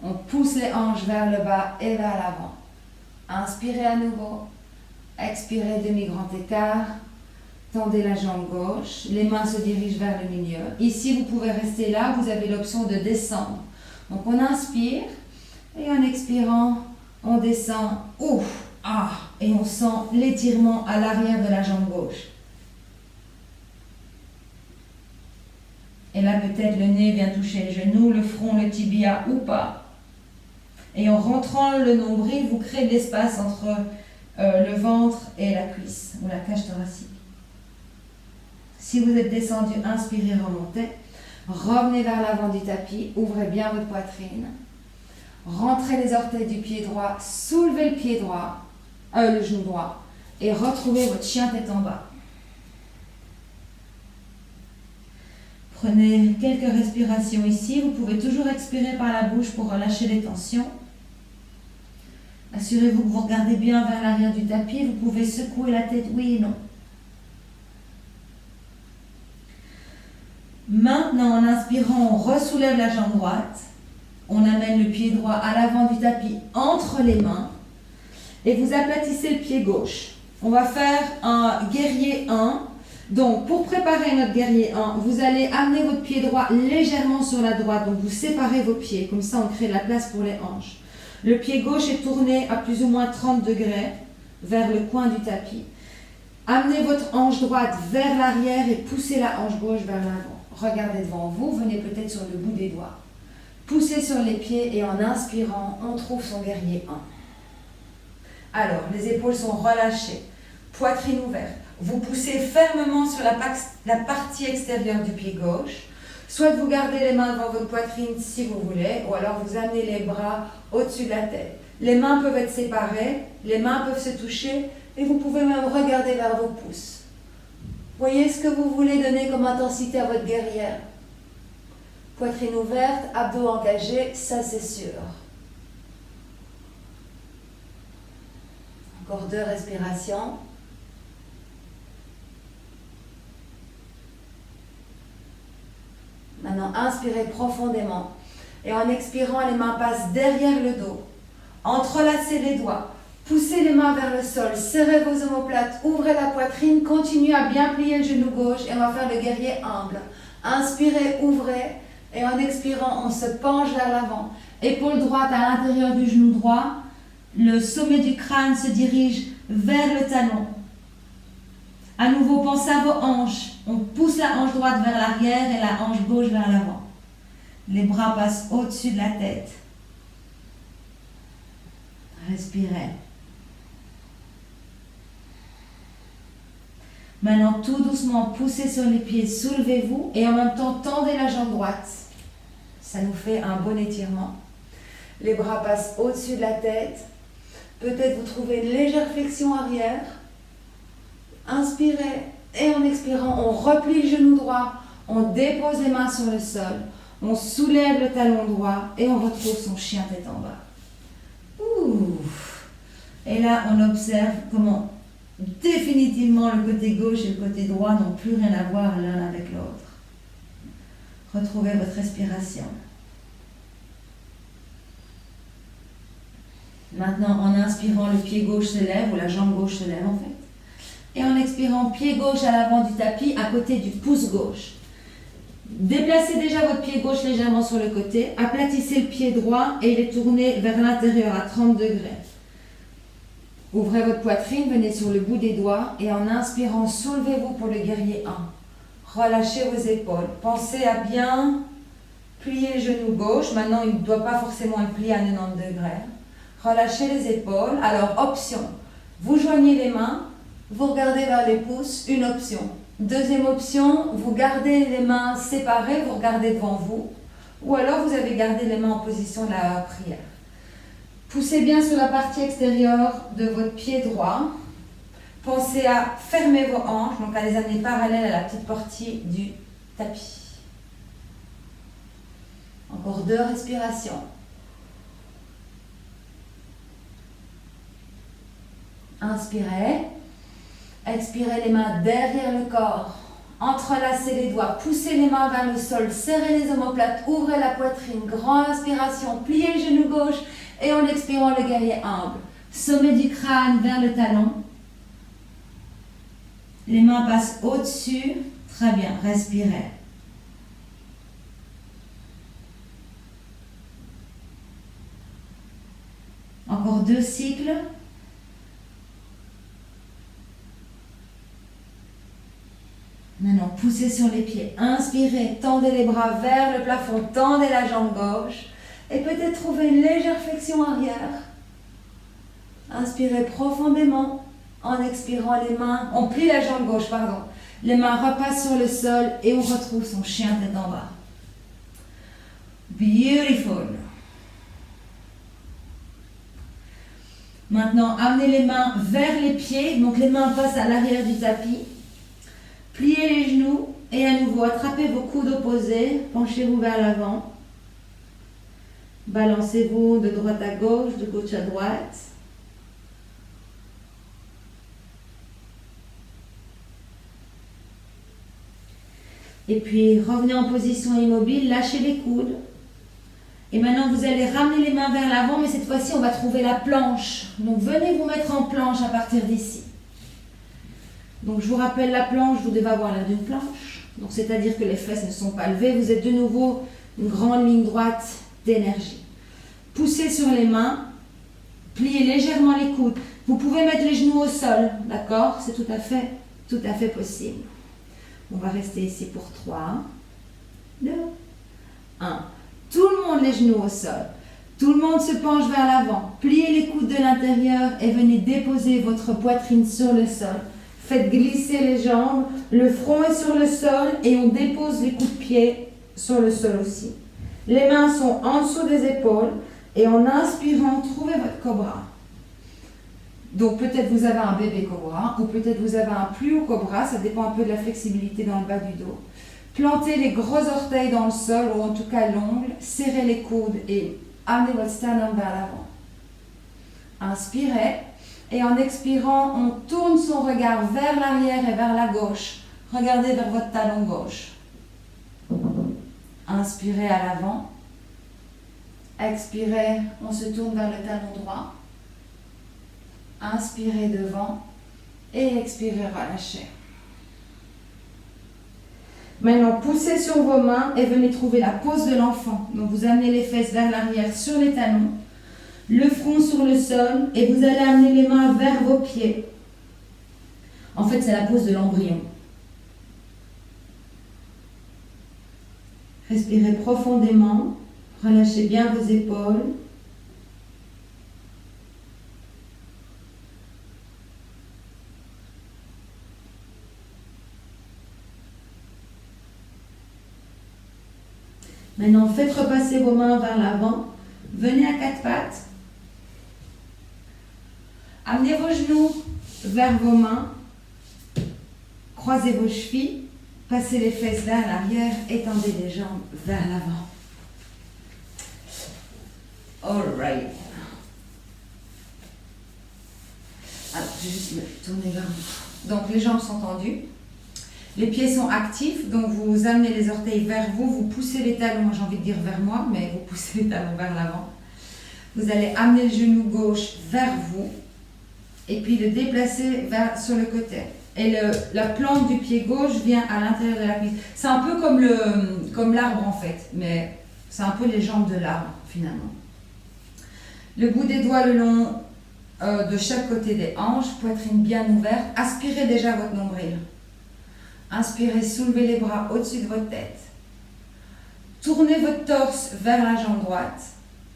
On pousse les hanches vers le bas et vers l'avant. Inspirez à nouveau. Expirez, demi-grand écart. Tendez la jambe gauche. Les mains se dirigent vers le milieu. Ici, vous pouvez rester là. Vous avez l'option de descendre. Donc, on inspire. Et en expirant, on descend. Ouf! Ah! Et on sent l'étirement à l'arrière de la jambe gauche. Et là, peut-être le nez vient toucher le genou, le front, le tibia ou pas. Et en rentrant le nombril, vous créez de l'espace entre le ventre et la cuisse, ou la cage thoracique. Si vous êtes descendu, inspirez, remontez. Revenez vers l'avant du tapis, ouvrez bien votre poitrine. Rentrez les orteils du pied droit, soulevez le pied droit, le genou droit, et retrouvez votre chien tête en bas. Prenez quelques respirations ici. Vous pouvez toujours expirer par la bouche pour relâcher les tensions. Assurez-vous que vous regardez bien vers l'arrière du tapis. Vous pouvez secouer la tête, oui et non. Maintenant, en inspirant, on ressoulève la jambe droite. On amène le pied droit à l'avant du tapis entre les mains. Et vous aplatissez le pied gauche. On va faire un guerrier 1. Donc, pour préparer notre guerrier 1, vous allez amener votre pied droit légèrement sur la droite. Donc, vous séparez vos pieds. Comme ça, on crée de la place pour les hanches. Le pied gauche est tourné à plus ou moins 30 degrés vers le coin du tapis. Amenez votre hanche droite vers l'arrière et poussez la hanche gauche vers l'avant. Regardez devant vous. Venez peut-être sur le bout des doigts. Poussez sur les pieds et en inspirant, on trouve son guerrier 1. Alors, les épaules sont relâchées. Poitrine ouverte. Vous poussez fermement sur la partie extérieure du pied gauche. Soit vous gardez les mains devant votre poitrine si vous voulez, ou alors vous amenez les bras au-dessus de la tête. Les mains peuvent être séparées, les mains peuvent se toucher, et vous pouvez même regarder vers vos pouces. Voyez ce que vous voulez donner comme intensité à votre guerrière. Poitrine ouverte, abdos engagés, ça c'est sûr. Encore 2 respirations. Maintenant, inspirez profondément. Et en expirant, les mains passent derrière le dos. Entrelacez les doigts. Poussez les mains vers le sol. Serrez vos omoplates. Ouvrez la poitrine. Continuez à bien plier le genou gauche. Et on va faire le guerrier humble. Inspirez, ouvrez. Et en expirant, on se penche vers l'avant. Épaule droite à l'intérieur du genou droit. Le sommet du crâne se dirige vers le talon. À nouveau, pensez à vos hanches. On pousse la hanche droite vers l'arrière et la hanche gauche vers l'avant. Les bras passent au-dessus de la tête. Respirez. Maintenant, tout doucement, poussez sur les pieds, soulevez-vous et en même temps, tendez la jambe droite. Ça nous fait un bon étirement. Les bras passent au-dessus de la tête. Peut-être vous trouvez une légère flexion arrière. Inspirez et en expirant, on replie le genou droit, on dépose les mains sur le sol, on soulève le talon droit et on retrouve son chien tête en bas. Ouf. Et là, on observe comment définitivement le côté gauche et le côté droit n'ont plus rien à voir l'un avec l'autre. Retrouvez votre respiration. Maintenant, en inspirant, le pied gauche se lève, ou la jambe gauche se lève en fait. Et en expirant, pied gauche à l'avant du tapis, à côté du pouce gauche. Déplacez déjà votre pied gauche légèrement sur le côté. Aplatissez le pied droit et il est tourné vers l'intérieur à 30 degrés. Ouvrez votre poitrine, venez sur le bout des doigts et en inspirant, soulevez-vous pour le guerrier 1. Relâchez vos épaules. Pensez à bien plier le genou gauche. Maintenant, il ne doit pas forcément être plié à 90 degrés. Relâchez les épaules. Alors, option. Vous joignez les mains. Vous regardez vers les pouces, une option. Deuxième option, vous gardez les mains séparées, vous regardez devant vous. Ou alors vous avez gardé les mains en position de la prière. Poussez bien sur la partie extérieure de votre pied droit. Pensez à fermer vos hanches, donc à les amener parallèles à la petite partie du tapis. Encore 2 respirations. Inspirez. Expirez les mains derrière le corps. Entrelacez les doigts. Poussez les mains vers le sol. Serrez les omoplates. Ouvrez la poitrine. Grande inspiration. Pliez le genou gauche. Et en expirant, le guerrier humble. Sommet du crâne vers le talon. Les mains passent au-dessus. Très bien. Respirez. Encore 2 cycles. Maintenant, poussez sur les pieds. Inspirez, tendez les bras vers le plafond, tendez la jambe gauche. Et peut-être trouver une légère flexion arrière. Inspirez profondément. En expirant, les mains, on plie la jambe gauche, pardon. Les mains repassent sur le sol et on retrouve son chien tête en bas. Beautiful. Maintenant, amenez les mains vers les pieds. Donc les mains passent à l'arrière du tapis. Pliez les genoux et à nouveau attrapez vos coudes opposés. Penchez-vous vers l'avant. Balancez-vous de droite à gauche, de gauche à droite. Et puis revenez en position immobile, lâchez les coudes. Et maintenant vous allez ramener les mains vers l'avant, mais cette fois-ci on va trouver la planche. Donc venez vous mettre en planche à partir d'ici. Donc je vous rappelle la planche, vous devez avoir l'air d'une planche. Donc c'est-à-dire que les fesses ne sont pas levées, vous êtes de nouveau une grande ligne droite d'énergie. Poussez sur les mains, pliez légèrement les coudes. Vous pouvez mettre les genoux au sol, d'accord? C'est tout à fait possible. On va rester ici pour 3, 2, 1. Tout le monde les genoux au sol. Tout le monde se penche vers l'avant. Pliez les coudes de l'intérieur et venez déposer votre poitrine sur le sol. Faites glisser les jambes. Le front est sur le sol et on dépose les coups de pied sur le sol aussi. Les mains sont en dessous des épaules et en inspirant, trouvez votre cobra. Donc peut-être vous avez un bébé cobra ou peut-être vous avez un plus haut cobra, ça dépend un peu de la flexibilité dans le bas du dos. Plantez les gros orteils dans le sol ou en tout cas l'ongle, serrez les coudes et amenez votre sternum vers l'avant. Inspirez et en expirant, on tourne son regard vers l'arrière et vers la gauche. Regardez vers votre talon gauche. Inspirez à l'avant. Expirez, on se tourne vers le talon droit. Inspirez devant et expirez, relâchez. Maintenant, poussez sur vos mains et venez trouver la pose de l'enfant. Donc, vous amenez les fesses vers l'arrière sur les talons, le front sur le sol et vous allez amener les mains vers vos pieds. En fait, c'est la pose de l'embryon. Respirez profondément, relâchez bien vos épaules. Maintenant, faites repasser vos mains vers l'avant. Venez à quatre pattes. Amenez vos genoux vers vos mains. Croisez vos chevilles. Passez les fesses vers l'arrière. Étendez les jambes vers l'avant. All right. Alors, je vais juste me tourner vers vous. Donc, les jambes sont tendues. Les pieds sont actifs, donc vous amenez les orteils vers vous, vous poussez les talons, j'ai envie de dire vers moi, mais vous poussez les talons vers l'avant. Vous allez amener le genou gauche vers vous et puis le déplacer sur le côté. Et la plante du pied gauche vient à l'intérieur de la cuisse. C'est un peu comme l'arbre en fait, mais c'est un peu les jambes de l'arbre finalement. Le bout des doigts le long de chaque côté des hanches, poitrine bien ouverte. Aspirez déjà votre nombril. Inspirez, soulevez les bras au-dessus de votre tête. Tournez votre torse vers la jambe droite.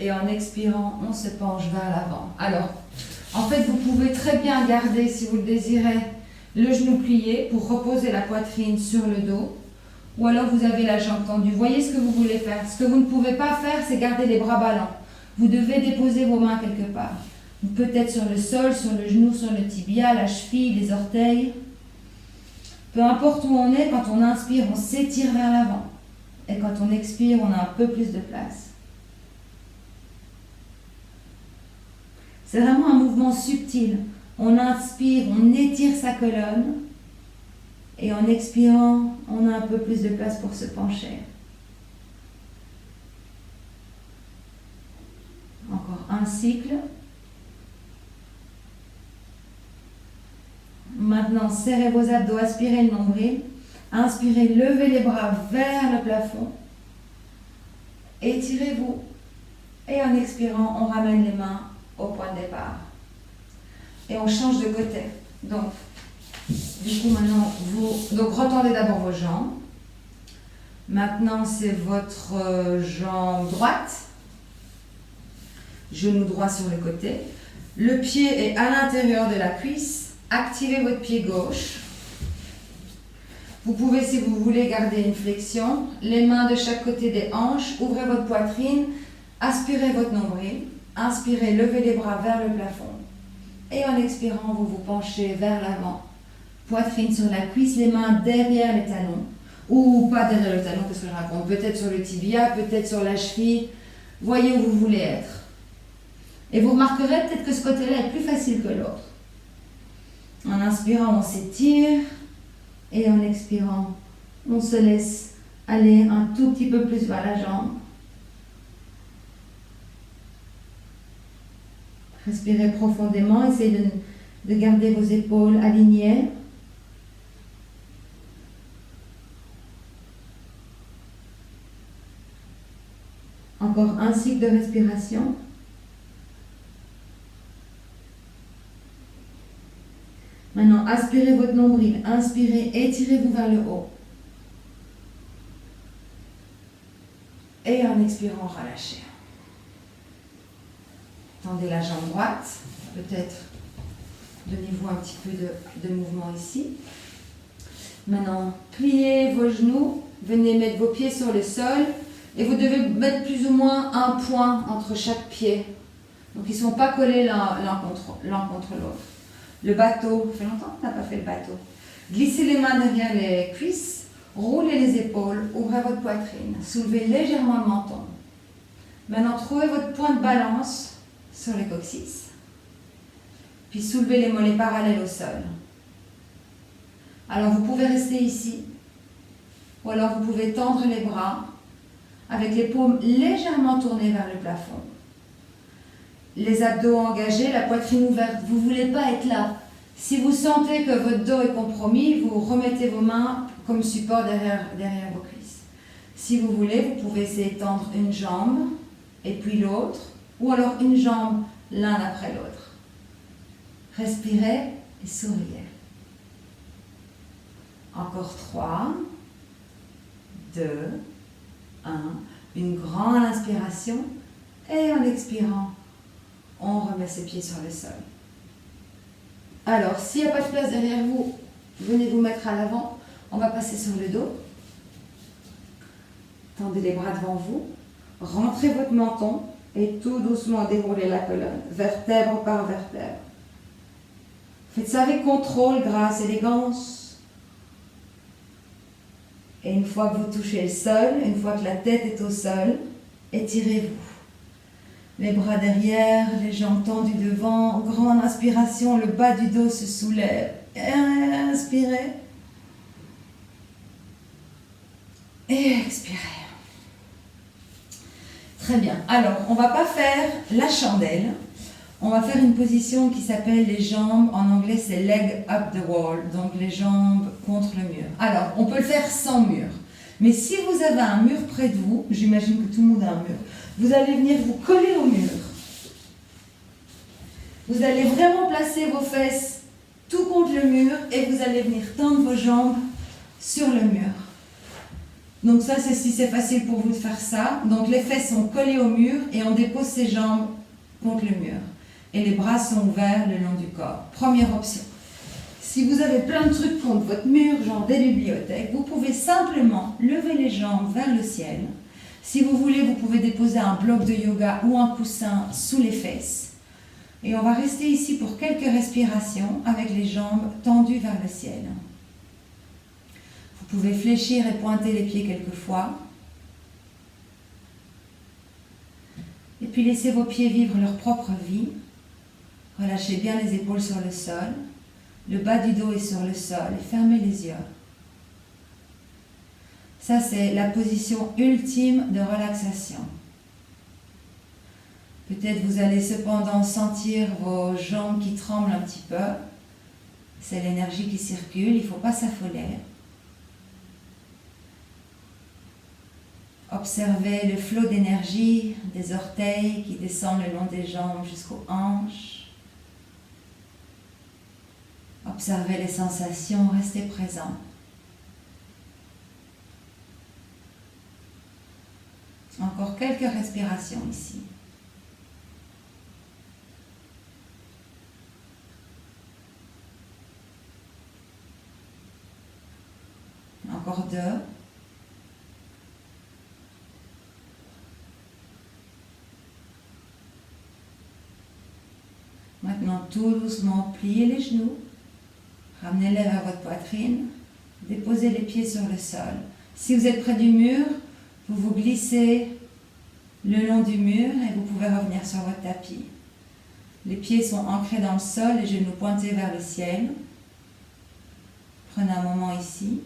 Et en expirant, on se penche vers l'avant. Alors, en fait, vous pouvez très bien garder, si vous le désirez, le genou plié pour reposer la poitrine sur le dos. Ou alors, vous avez la jambe tendue. Voyez ce que vous voulez faire. Ce que vous ne pouvez pas faire, c'est garder les bras ballants. Vous devez déposer vos mains quelque part. Peut-être sur le sol, sur le genou, sur le tibia, la cheville, les orteils. Peu importe où on est, quand on inspire, on s'étire vers l'avant. Et quand on expire, on a un peu plus de place. C'est vraiment un mouvement subtil. On inspire, on étire sa colonne. Et en expirant, on a un peu plus de place pour se pencher. Encore un cycle. Maintenant, serrez vos abdos, aspirez le nombril. Inspirez, levez les bras vers le plafond. Étirez-vous. Et en expirant, on ramène les mains au point de départ. Et on change de côté. Donc, du coup, maintenant, donc retendez d'abord vos jambes. Maintenant, c'est votre jambe droite. Genou droit sur le côté. Le pied est à l'intérieur de la cuisse. Activez votre pied gauche. Vous pouvez, si vous voulez, garder une flexion. Les mains de chaque côté des hanches. Ouvrez votre poitrine. Aspirez votre nombril. Inspirez, levez les bras vers le plafond. Et en expirant, vous vous penchez vers l'avant. Poitrine sur la cuisse, les mains derrière les talons. Ou pas derrière le talon, qu'est-ce que je raconte? Peut-être sur le tibia, peut-être sur la cheville. Voyez où vous voulez être. Et vous remarquerez peut-être que ce côté-là est plus facile que l'autre. En inspirant, on s'étire. Et en expirant, on se laisse aller un tout petit peu plus vers la jambe. Respirez profondément, essayez de garder vos épaules alignées. Encore un cycle de respiration. Maintenant, aspirez votre nombril, inspirez, étirez-vous vers le haut. Et en expirant, relâchez. Tendez la jambe droite, peut-être donnez-vous un petit peu de mouvement ici. Maintenant, pliez vos genoux, venez mettre vos pieds sur le sol et vous devez mettre plus ou moins un point entre chaque pied. Donc ils ne sont pas collés l'un contre l'autre. Le bateau, ça fait longtemps qu'on n'a pas fait le bateau. Glissez les mains derrière les cuisses, roulez les épaules, ouvrez votre poitrine, soulevez légèrement le menton. Maintenant, trouvez votre point de balance sur le coccyx, puis soulevez les mollets parallèles au sol. Alors vous pouvez rester ici, ou alors vous pouvez tendre les bras avec les paumes légèrement tournées vers le plafond. Les abdos engagés, la poitrine ouverte. Vous ne voulez pas être là. Si vous sentez que votre dos est compromis, vous remettez vos mains comme support derrière vos cuisses. Si vous voulez, vous pouvez essayer de tendre une jambe et puis l'autre, ou alors une jambe l'un après l'autre. Respirez et souriez. Encore 3, 2, 1. Une grande inspiration et en expirant, on remet ses pieds sur le sol. Alors, s'il n'y a pas de place derrière vous, venez vous mettre à l'avant. On va passer sur le dos. Tendez les bras devant vous. Rentrez votre menton et tout doucement déroulez la colonne, vertèbre par vertèbre. Faites ça avec contrôle, grâce, élégance. Et une fois que vous touchez le sol, une fois que la tête est au sol, étirez-vous. Les bras derrière, les jambes tendues devant, grande inspiration, le bas du dos se soulève. Inspirez. Et expirez. Très bien. Alors, on ne va pas faire la chandelle. On va faire une position qui s'appelle les jambes, en anglais c'est leg up the wall, donc les jambes contre le mur. Alors, on peut le faire sans mur. Mais si vous avez un mur près de vous, j'imagine que tout le monde a un mur, vous allez venir vous coller au mur. Vous allez vraiment placer vos fesses tout contre le mur et vous allez venir tendre vos jambes sur le mur. Donc ça, c'est si c'est facile pour vous de faire ça. Donc les fesses sont collées au mur et on dépose ses jambes contre le mur. Et les bras sont ouverts le long du corps. Première option. Si vous avez plein de trucs contre votre mur, genre des bibliothèques, vous pouvez simplement lever les jambes vers le ciel. Si vous voulez, vous pouvez déposer un bloc de yoga ou un coussin sous les fesses. Et on va rester ici pour quelques respirations avec les jambes tendues vers le ciel. Vous pouvez fléchir et pointer les pieds quelques fois. Et puis laissez vos pieds vivre leur propre vie. Relâchez bien les épaules sur le sol. Le bas du dos est sur le sol et fermez les yeux. Ça, c'est la position ultime de relaxation. Peut-être vous allez cependant sentir vos jambes qui tremblent un petit peu. C'est l'énergie qui circule, il ne faut pas s'affoler. Observez le flot d'énergie des orteils qui descendent le long des jambes jusqu'aux hanches. Observez les sensations, restez présent. Encore quelques respirations ici. Encore 2. Maintenant, tout doucement, pliez les genoux. Ramenez-les vers votre poitrine. Déposez les pieds sur le sol. Si vous êtes près du mur, vous vous glissez le long du mur et vous pouvez revenir sur votre tapis. Les pieds sont ancrés dans le sol, les genoux pointés vers le ciel. Prenez un moment ici.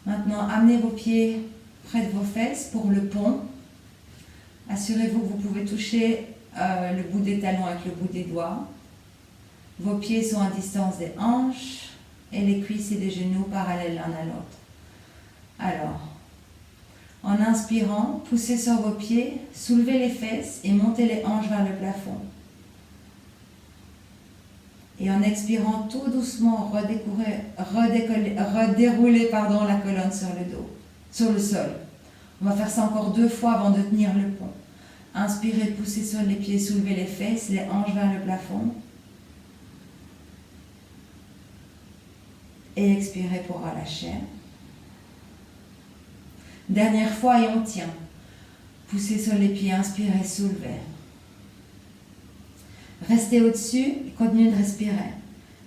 Maintenant, amenez vos pieds près de vos fesses pour le pont. Assurez-vous que vous pouvez toucher le bout des talons avec le bout des doigts. Vos pieds sont à distance des hanches et les cuisses et les genoux parallèles l'un à l'autre. Alors, en inspirant, poussez sur vos pieds, soulevez les fesses et montez les hanches vers le plafond. Et en expirant tout doucement, redéroulez la colonne sur le dos, sur le sol. On va faire ça encore 2 fois avant de tenir le pont. Inspirez, poussez sur les pieds, soulevez les fesses, les hanches vers le plafond. Et expirez pour relâcher. Dernière fois et on tient. Poussez sur les pieds, inspirez, soulevez. Restez au-dessus et continuez de respirer.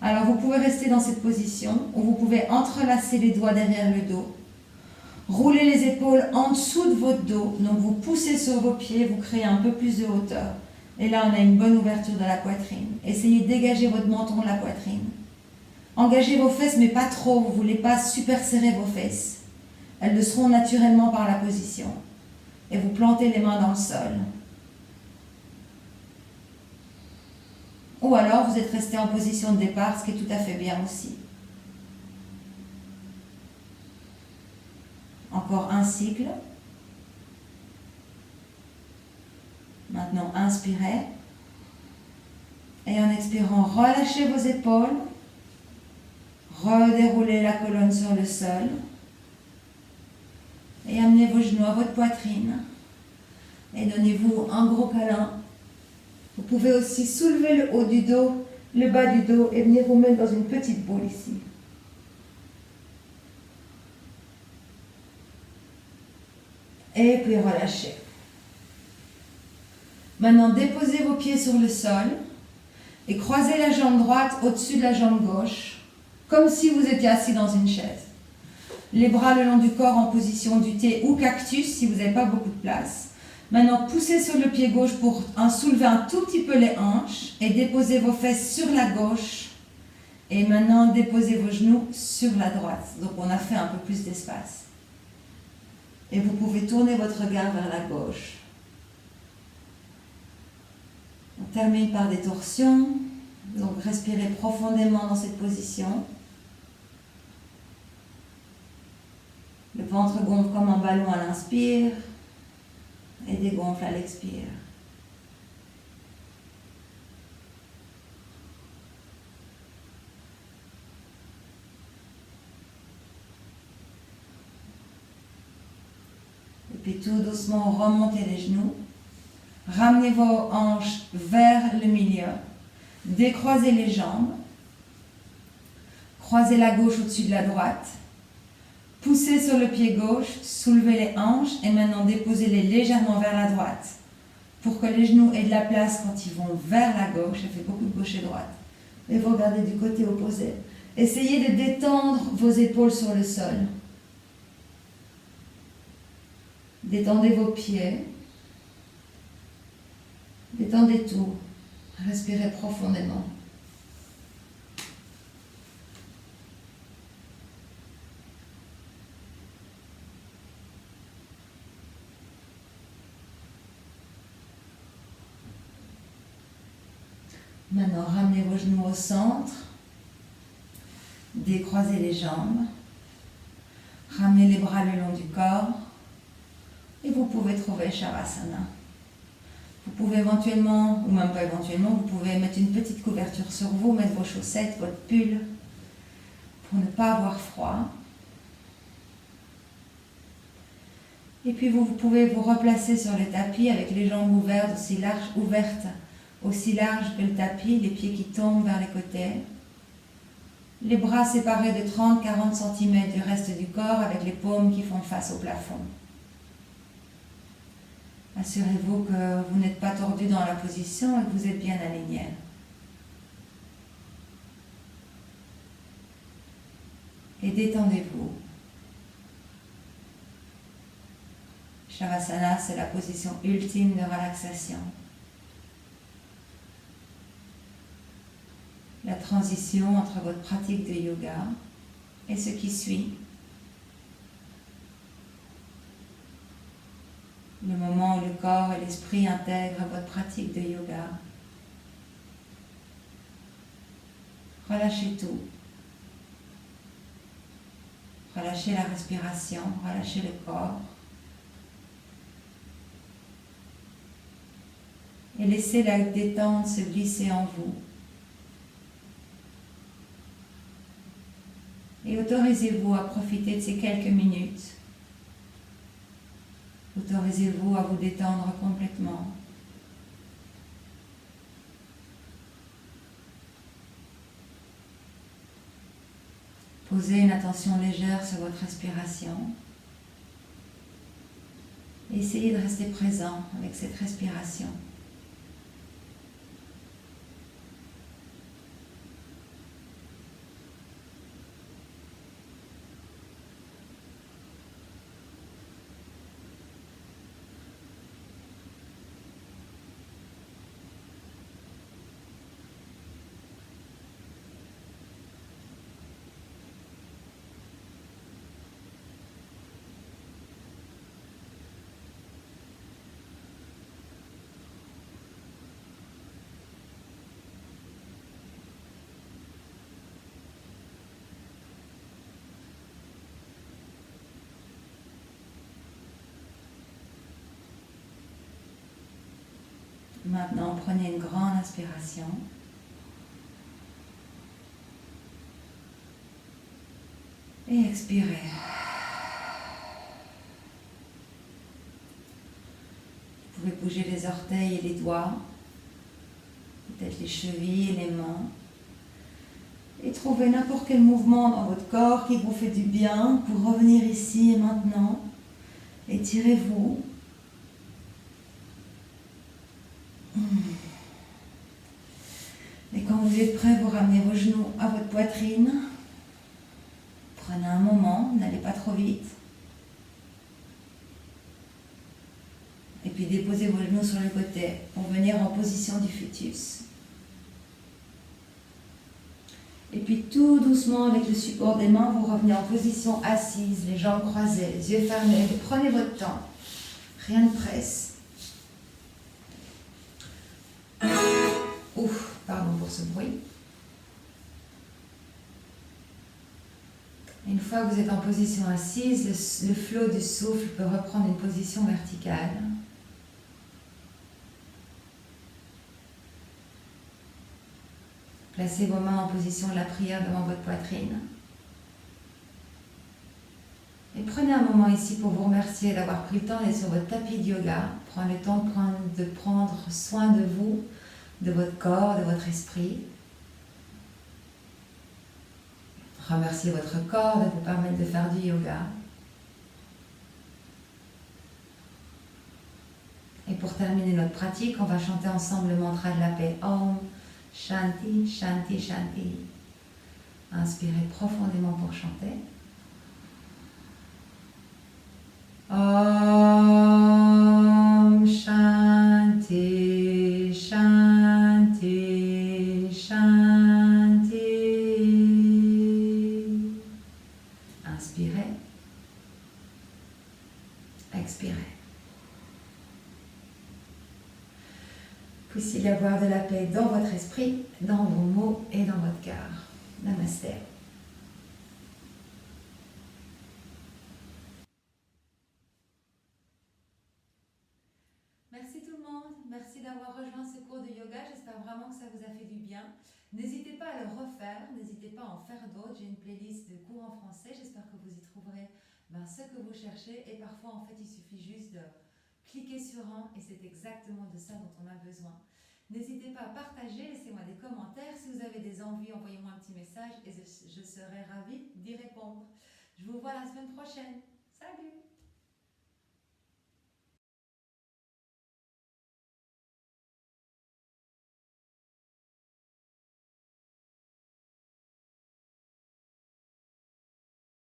Alors vous pouvez rester dans cette position ou vous pouvez entrelacer les doigts derrière le dos. Roulez les épaules en dessous de votre dos. Donc vous poussez sur vos pieds, vous créez un peu plus de hauteur. Et là on a une bonne ouverture de la poitrine. Essayez de dégager votre menton de la poitrine. Engagez vos fesses mais pas trop, vous ne voulez pas super serrer vos fesses. Elles le seront naturellement par la position. Et vous plantez les mains dans le sol. Ou alors vous êtes resté en position de départ, ce qui est tout à fait bien aussi. Encore un cycle. Maintenant, inspirez. Et en expirant, relâchez vos épaules. Redéroulez la colonne sur le sol. Et amenez vos genoux à votre poitrine. Et donnez-vous un gros câlin. Vous pouvez aussi soulever le haut du dos, le bas du dos et venir vous mettre dans une petite boule ici. Et puis relâchez. Maintenant, déposez vos pieds sur le sol et croisez la jambe droite au-dessus de la jambe gauche, comme si vous étiez assis dans une chaise. Les bras le long du corps en position du T ou cactus si vous n'avez pas beaucoup de place. Maintenant, poussez sur le pied gauche pour soulever un tout petit peu les hanches et déposez vos fesses sur la gauche. Et maintenant, déposez vos genoux sur la droite. Donc, on a fait un peu plus d'espace. Et vous pouvez tourner votre regard vers la gauche. On termine par des torsions. Donc, respirez profondément dans cette position. Le ventre gonfle comme un ballon à l'inspire. Et dégonfle à l'expire. Et puis tout doucement, remontez les genoux. Ramenez vos hanches vers le milieu. Décroisez les jambes. Croisez la gauche au-dessus de la droite. Poussez sur le pied gauche, soulevez les hanches et maintenant déposez-les légèrement vers la droite pour que les genoux aient de la place quand ils vont vers la gauche. Ça fait beaucoup de gauche et droite. Et vous regardez du côté opposé. Essayez de détendre vos épaules sur le sol. Détendez vos pieds. Détendez tout. Respirez profondément. Maintenant, ramenez vos genoux au centre. Décroisez les jambes. Ramenez les bras le long du corps. Et vous pouvez trouver Shavasana. Vous pouvez éventuellement, ou même pas éventuellement, vous pouvez mettre une petite couverture sur vous, mettre vos chaussettes, votre pull, pour ne pas avoir froid. Et puis vous pouvez vous replacer sur le tapis avec les jambes ouvertes, aussi larges que le tapis, les pieds qui tombent vers les côtés. Les bras séparés de 30-40 cm du reste du corps avec les paumes qui font face au plafond. Assurez-vous que vous n'êtes pas tordu dans la position et que vous êtes bien aligné. Et détendez-vous. Shavasana, c'est la position ultime de relaxation. La transition entre votre pratique de yoga et ce qui suit. Le moment où le corps et l'esprit intègrent votre pratique de yoga. Relâchez tout. Relâchez la respiration, relâchez le corps. Et laissez la détente se glisser en vous. Et autorisez-vous à profiter de ces quelques minutes. Autorisez-vous à vous détendre complètement. Posez une attention légère sur votre respiration. Essayez de rester présent avec cette respiration. Maintenant, prenez une grande inspiration. Et expirez. Vous pouvez bouger les orteils et les doigts, peut-être les chevilles et les mains. Et trouver n'importe quel mouvement dans votre corps qui vous fait du bien pour revenir ici et maintenant. Étirez-vous. Et quand vous êtes prêt, vous ramenez vos genoux à votre poitrine. Prenez un moment, n'allez pas trop vite. Et puis déposez vos genoux sur le côté pour venir en position du fœtus. Et puis tout doucement avec le support des mains, vous revenez en position assise, les jambes croisées, les yeux fermés. Vous prenez votre temps. Rien ne presse. Ouf, pardon pour ce bruit. Une fois que vous êtes en position assise, le flot du souffle peut reprendre une position verticale. Placez vos mains en position de la prière devant votre poitrine. Et prenez un moment ici pour vous remercier d'avoir pris le temps d'être sur votre tapis de yoga. Prenez le temps de prendre soin de vous, de votre corps, de votre esprit. Remerciez votre corps de vous permettre de faire du yoga. Et pour terminer notre pratique, on va chanter ensemble le mantra de la paix. Om Shanti, Shanti, Shanti. Inspirez profondément pour chanter. Om Shanti, Shanti, Shanti. Inspirez. Expirez. Puisse-t-il y avoir de la paix dans votre esprit, dans vos mots et dans votre cœur. Namasté. Merci tout le monde, merci d'avoir rejoint ce cours de yoga, j'espère vraiment que ça vous a fait du bien. N'hésitez pas à le refaire, n'hésitez pas à en faire d'autres, j'ai une playlist de cours en français, j'espère que vous y trouverez ce que vous cherchez et parfois en fait il suffit juste de cliquer sur un et c'est exactement de ça dont on a besoin. N'hésitez pas à partager, laissez-moi des commentaires, si vous avez des envies, envoyez-moi un petit message et je serai ravie d'y répondre. Je vous vois la semaine prochaine, salut!